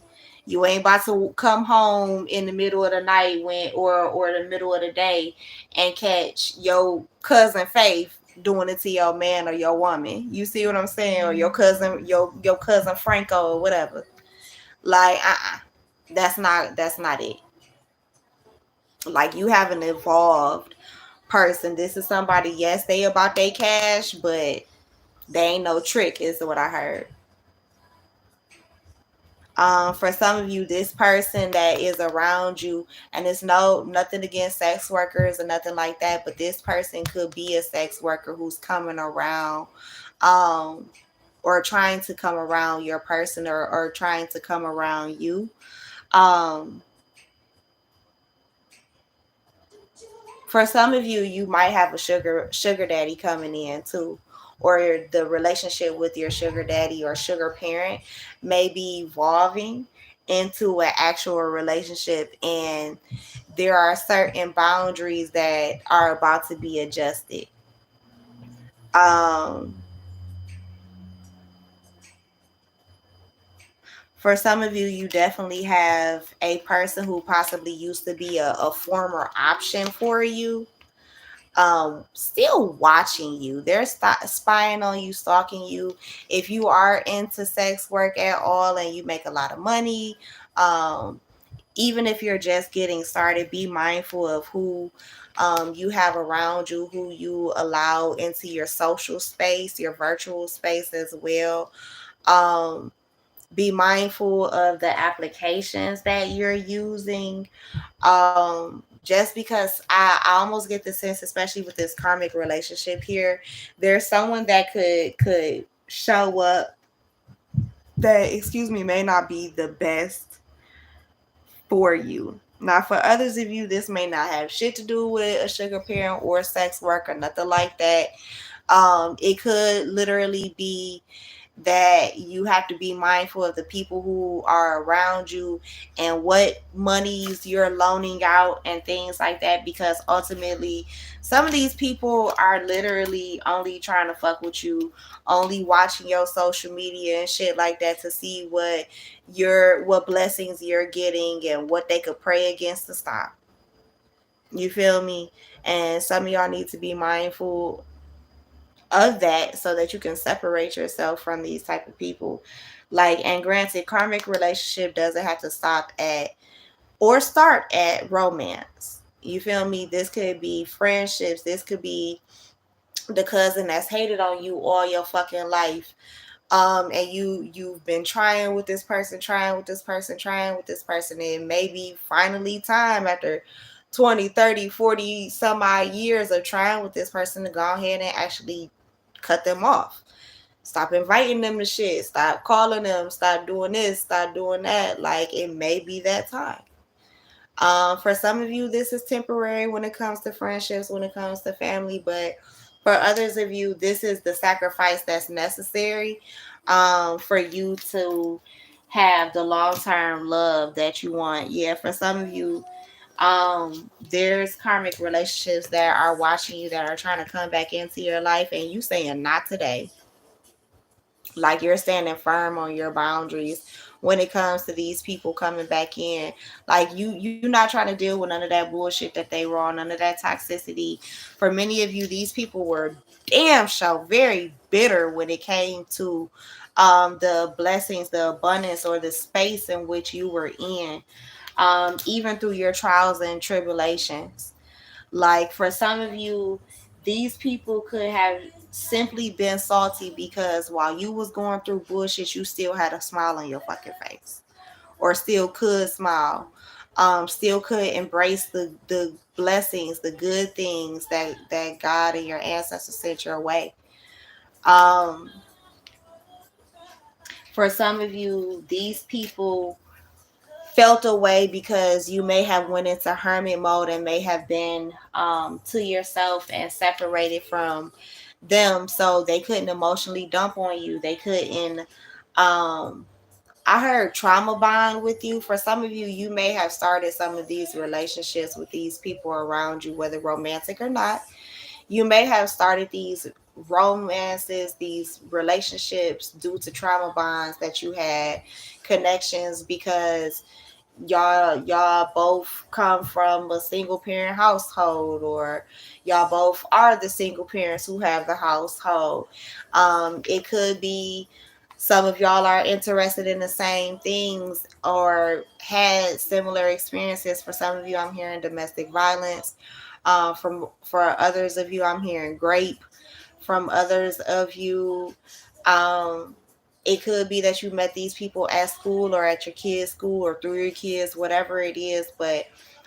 You ain't about to come home in the middle of the night or the middle of the day and catch your cousin Faith doing it to your man or your woman. You see what I'm saying? Or your cousin Franco or whatever. Like that's not it. Like you have an evolved person. This is somebody, yes, they about their cash, but they ain't no trick, is what I heard. For some of you, this person that is around you, and it's nothing against sex workers or nothing like that, but this person could be a sex worker who's coming around, um, or trying to come around your person, or trying to come around you. Um, for some of you, you might have a sugar daddy coming in too, or the relationship with your sugar daddy or sugar parent may be evolving into an actual relationship, and there are certain boundaries that are about to be adjusted. um for some of you, you definitely have a person who possibly used to be a former option for you, still watching you. They're spying on you, stalking you. If you are into sex work at all and you make a lot of money, um even if you're just getting started, be mindful of who you have around you, who you allow into your social space, your virtual space as well. um be mindful of the applications that you're using. Just because I almost get the sense, especially with this karmic relationship here, there's someone that could show up that, excuse me, may not be the best for you. Now, for others of you, this may not have shit to do with a sugar parent or sex work or nothing like that. It could literally be that you have to be mindful of the people who are around you and what monies you're loaning out and things like that, because ultimately some of these people are literally only trying to fuck with you, only watching your social media and shit like that to see what blessings you're getting and what they could pray against to stop. You feel me? And some of y'all need to be mindful of that so that you can separate yourself from these type of people. Like, and granted, karmic relationship doesn't have to stop at or start at romance. You feel me? This could be friendships. This could be the cousin that's hated on you all your fucking life. And you've been trying with this person, trying with this person, trying with this person, and maybe finally time after 20, 30, 40 some odd years of trying with this person to go ahead and actually cut them off. Stop inviting them to shit. Stop calling them. Stop doing this. Stop doing that. Like, it may be that time. For some of you, this is temporary when it comes to friendships, when it comes to family, but for others of you, this is the sacrifice that's necessary, for you to have the long-term love that you want. Yeah, for some of you, there's karmic relationships that are watching you, that are trying to come back into your life, and you saying not today. Like, you're standing firm on your boundaries when it comes to these people coming back in. Like, you're not trying to deal with none of that bullshit that they were on, none of that toxicity. For many of you, these people were damn sure very bitter when it came to the blessings, the abundance, or the space in which you were in, even through your trials and tribulations. Like for some of you, these people could have simply been salty because while you was going through bullshit, you still had a smile on your fucking face, or still could smile, still could embrace the blessings, the good things that God and your ancestors sent your way. Um, for some of you, these people felt away because you may have went into hermit mode and may have been to yourself and separated from them, so they couldn't emotionally dump on you. They couldn't I heard trauma bond with you. For some of you, you may have started some of these relationships with these people around you, whether romantic or not. You may have started these romances, these relationships due to trauma bonds that you had, connections, because y'all both come from a single parent household, or y'all both are the single parents who have the household. It could be some of y'all are interested in the same things or had similar experiences. For some of you, I'm hearing domestic violence. For others of you, I'm hearing grape. From others of you, um, it could be that you met these people at school or at your kids' school or through your kids, whatever it is. But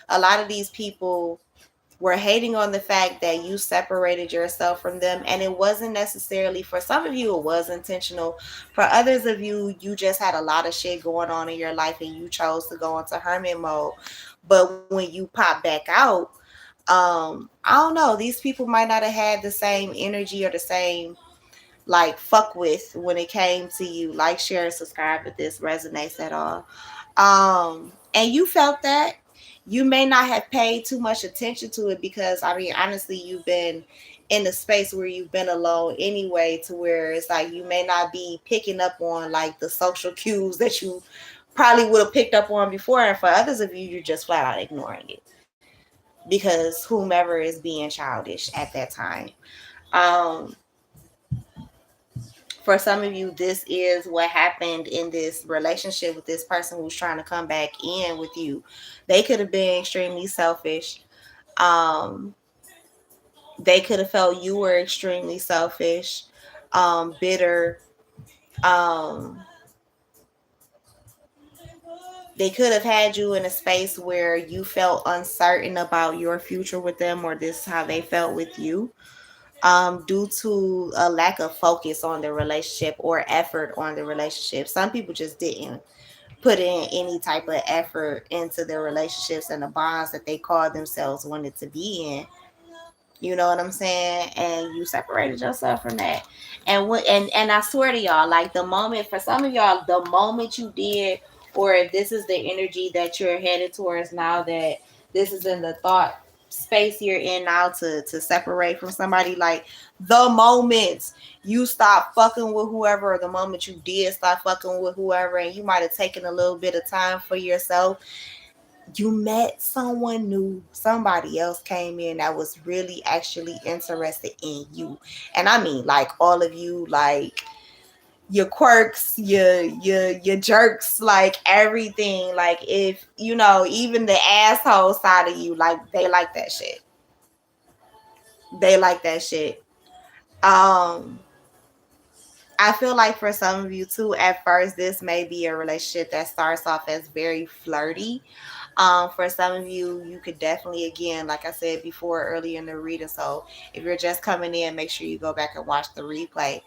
a lot of these people were hating on the fact that you separated yourself from them. And it wasn't necessarily, for some of you, it was intentional. For others of you, you just had a lot of shit going on in your life and you chose to go into hermit mode. But when you pop back out, I don't know, these people might not have had the same energy or the same like fuck with when it came to you. Like, share, and subscribe if this resonates at all. And you felt that. You may not have paid too much attention to it because, I mean, honestly, you've been in a space where you've been alone anyway, to where it's like you may not be picking up on like the social cues that you probably would have picked up on before. And for others of you, you're just flat out ignoring it because whomever is being childish at that time. Um, for some of you, this is what happened in this relationship with this person who's trying to come back in with you. They could have been extremely selfish. Um, they could have felt you were extremely selfish, bitter. Um, they could have had you in a space where you felt uncertain about your future with them, or this is how they felt with you, due to a lack of focus on the relationship or effort on the relationship. Some people just didn't put in any type of effort into their relationships and the bonds that they called themselves wanted to be in. You know what I'm saying? And you separated yourself from that. And I swear to y'all, like the moment, for some of y'all, the moment you did, or if this is the energy that you're headed towards now, that this is in the thought space you're in now to separate from somebody, like the moment you stop fucking with whoever, or the moment you did stop fucking with whoever, and you might have taken a little bit of time for yourself, you met someone new, somebody else came in that was really actually interested in you. And I mean like all of you, like your quirks, your jerks, like everything. Like, if you know, even the asshole side of you, like they like that shit. They like that shit. um I feel like for some of you too, at first, this may be a relationship that starts off as very flirty. For some of you, you could definitely, again, like I said before earlier in the reading. So if you're just coming in, make sure you go back and watch the replay.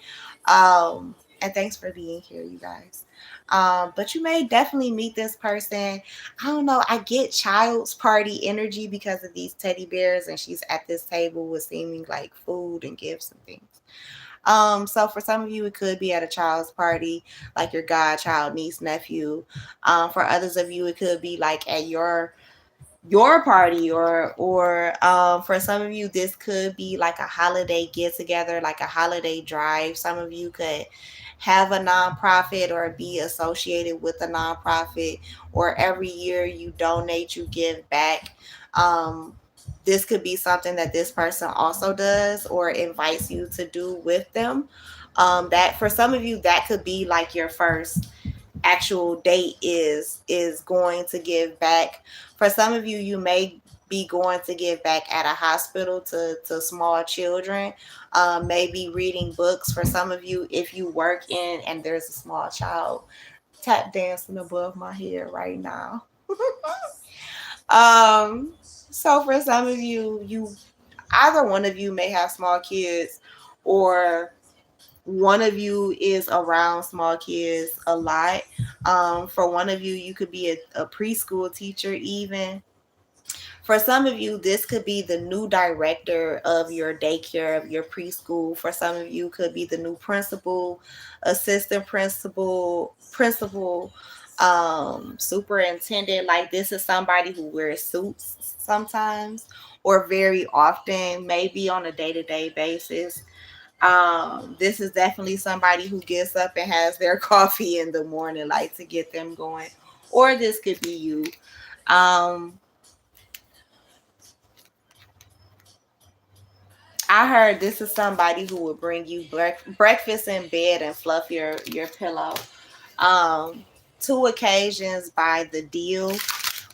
And thanks for being here, you guys. But you may definitely meet this person. I don't know. I get child's party energy because of these teddy bears, and she's at this table with seeming like food and gifts and things. So for some of you, it could be at a child's party, like your godchild, niece, nephew. For others of you, it could be like at your party, or for some of you, this could be like a holiday get together, like a holiday drive. Some of you could have a nonprofit or be associated with a nonprofit, or every year you donate, you give back. um this could be something that this person also does or invites you to do with them. That for some of you, that could be like your first actual date is going to give back. For some of you, you may be going to give back at a hospital to small children, maybe reading books. For some of you, if you work in and there's a small child tap dancing above my head right now. So for some of you, either one of you may have small kids, or one of you is around small kids a lot. For one of you, you could be a preschool teacher even. For some of you, this could be the new director of your daycare, of your preschool. For some of you, could be the new principal, assistant principal, superintendent. Like, this is somebody who wears suits sometimes, or very often, maybe on a day-to-day basis. This is definitely somebody who gets up and has their coffee in the morning, like, to get them going. Or this could be you. Um, I heard this is somebody who would bring you breakfast in bed and fluff your pillow. Um, Two occasions by The Deal,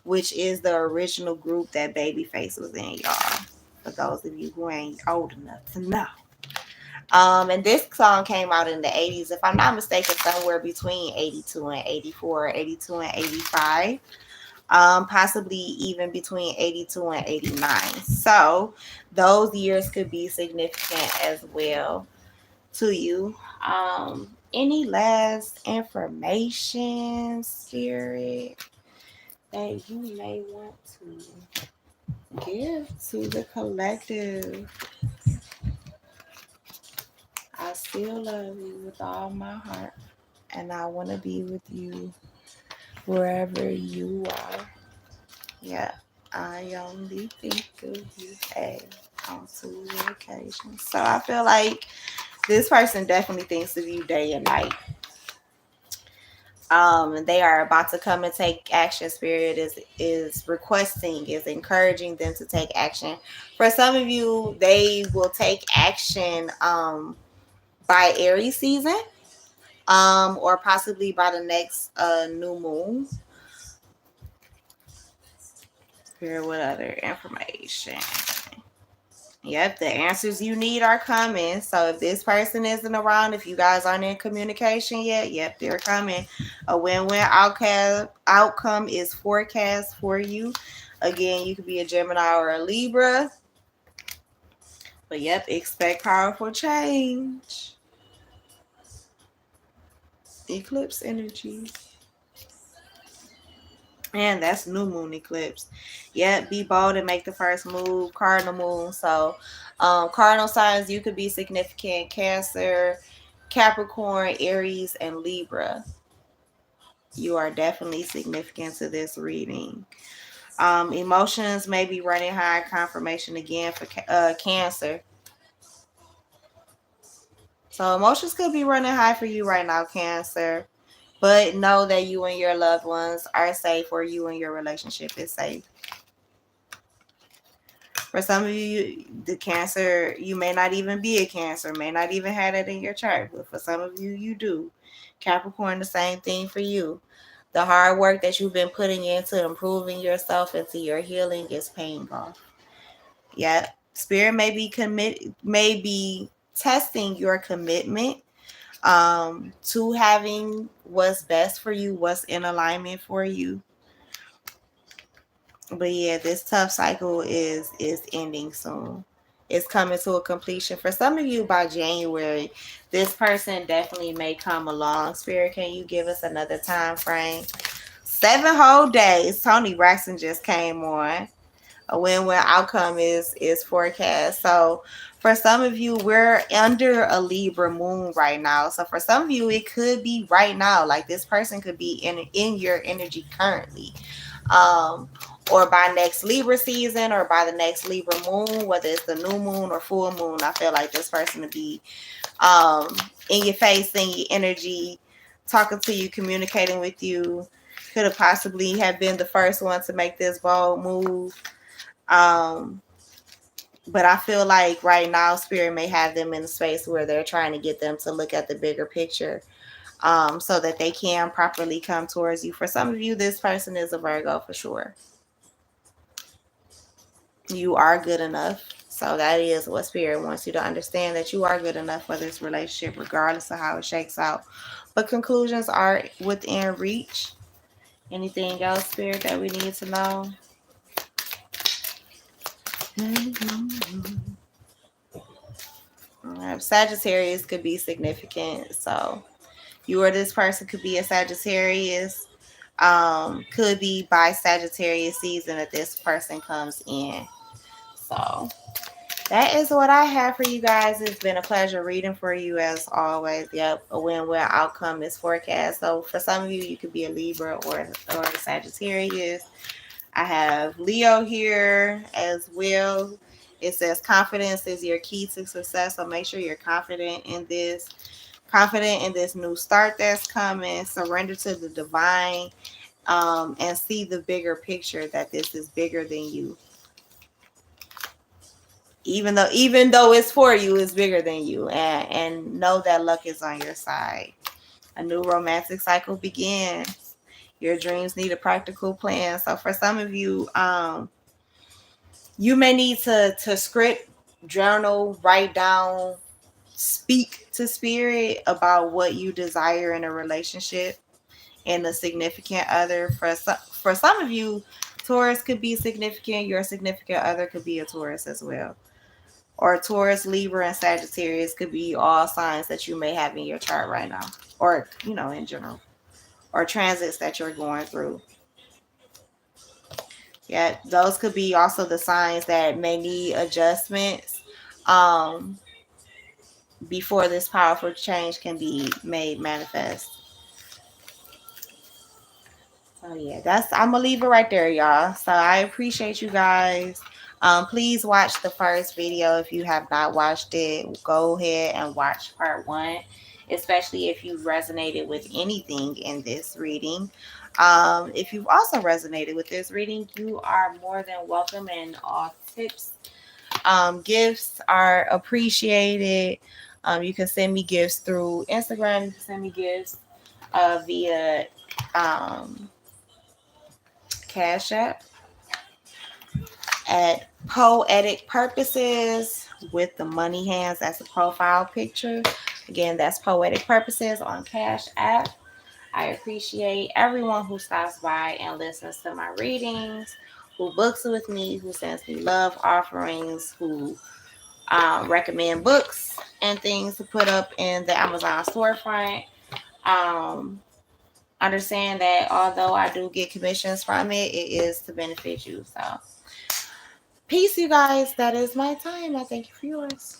which is the original group that Babyface was in, y'all. For those of you who ain't old enough to know. And this song came out in the 80s, if I'm not mistaken, somewhere between 82 and 84, 82 and 85. Possibly even between 82 and 89. So those years could be significant as well to you. Any last information, Spirit, that you may want to give to the collective? I still love you with all my heart, and I want to be with you wherever you are. Yeah, I only think of you on two occasions. So I feel like this person definitely thinks of you day and night. They are about to come and take action. Spirit is requesting, is encouraging them to take action. For some of you, they will take action by Aries season, or possibly by the next new moon. Spirit, what other information? Yep, the answers you need are coming. So if this person isn't around, if you guys aren't in communication yet, yep, they're coming. A win-win outcome is forecast for you. Again, you could be a Gemini or a Libra. But yep, expect powerful change. Eclipse energy. And that's new moon eclipse. Yep, be bold and make the first move. Cardinal moon. So cardinal signs, you could be significant: Cancer, Capricorn, Aries, and Libra. You are definitely significant to this reading. Emotions may be running high. Confirmation again for Cancer. So emotions could be running high for you right now, Cancer. But know that you and your loved ones are safe, or you and your relationship is safe. For some of you, the Cancer, you may not even be a Cancer, may not even have that in your chart, but for some of you, you do. Capricorn, the same thing for you. The hard work that you've been putting into improving yourself, into your healing, is paying off. Yeah, Spirit may be testing your commitment to having what's best for you, what's in alignment for you. But yeah, this tough cycle is ending soon. It's coming to a completion. For some of you, by January, this person definitely may come along. Spirit, can you give us another time frame? 7 whole days. Tony Braxton just came on. A win-win outcome is forecast. So for some of you, we're under a Libra moon right now. So for some of you, it could be right now. Like, this person could be in your energy currently. Or by next Libra season, or by the next Libra moon, whether it's the new moon or full moon. I feel like this person to be in your face, in your energy, talking to you, communicating with you. Could have possibly have been the first one to make this bold move. But I feel like right now Spirit may have them in a space where they're trying to get them to look at the bigger picture, so that they can properly come towards you. For some of you, this person is a Virgo for sure. You are good enough. So that is what Spirit wants you to understand, that you are good enough for this relationship, regardless of how it shakes out. But conclusions are within reach. Anything else, Spirit, that we need to know? Sagittarius could be significant. So you or this person could be a Sagittarius. Could be by Sagittarius season that this person comes in. So that is what I have for you guys. It's been a pleasure reading for you as always. Yep, a win-win outcome is forecast. So for some of you, you could be a Libra or a Sagittarius. I have Leo here as well. It says confidence is your key to success. So make sure you're confident in this new start that's coming. Surrender to the divine, and see the bigger picture, that this is bigger than you. Even though it's for you, it's bigger than you, and know that luck is on your side. A new romantic cycle begins. Your dreams need a practical plan. So for some of you, you may need to script, journal, write down, speak to Spirit about what you desire in a relationship and a significant other. For some of you, Taurus could be significant. Your significant other could be a Taurus as well. Or Taurus, Libra, and Sagittarius could be all signs that you may have in your chart right now. Or, in general. Or transits that you're going through. Yeah, those could be also the signs that may need adjustments, before this powerful change can be made manifest. So yeah, I'm gonna leave it right there, y'all. So I appreciate you guys. Please watch the first video if you have not watched it. Go ahead and watch part 1, especially if you resonated with anything in this reading. If you've also resonated with this reading, you are more than welcome, and all tips, gifts are appreciated. You can send me gifts through Instagram. You can send me gifts via Cash App at Poetic Purposes with the money hands. That's a profile picture. Again, that's Poetic Purposes on Cash App. I appreciate everyone who stops by and listens to my readings, who books with me, who sends me love offerings, who recommend books and things to put up in the Amazon storefront. Understand that although I do get commissions from it, it is to benefit you. So peace, you guys. That is my time. I thank you for yours.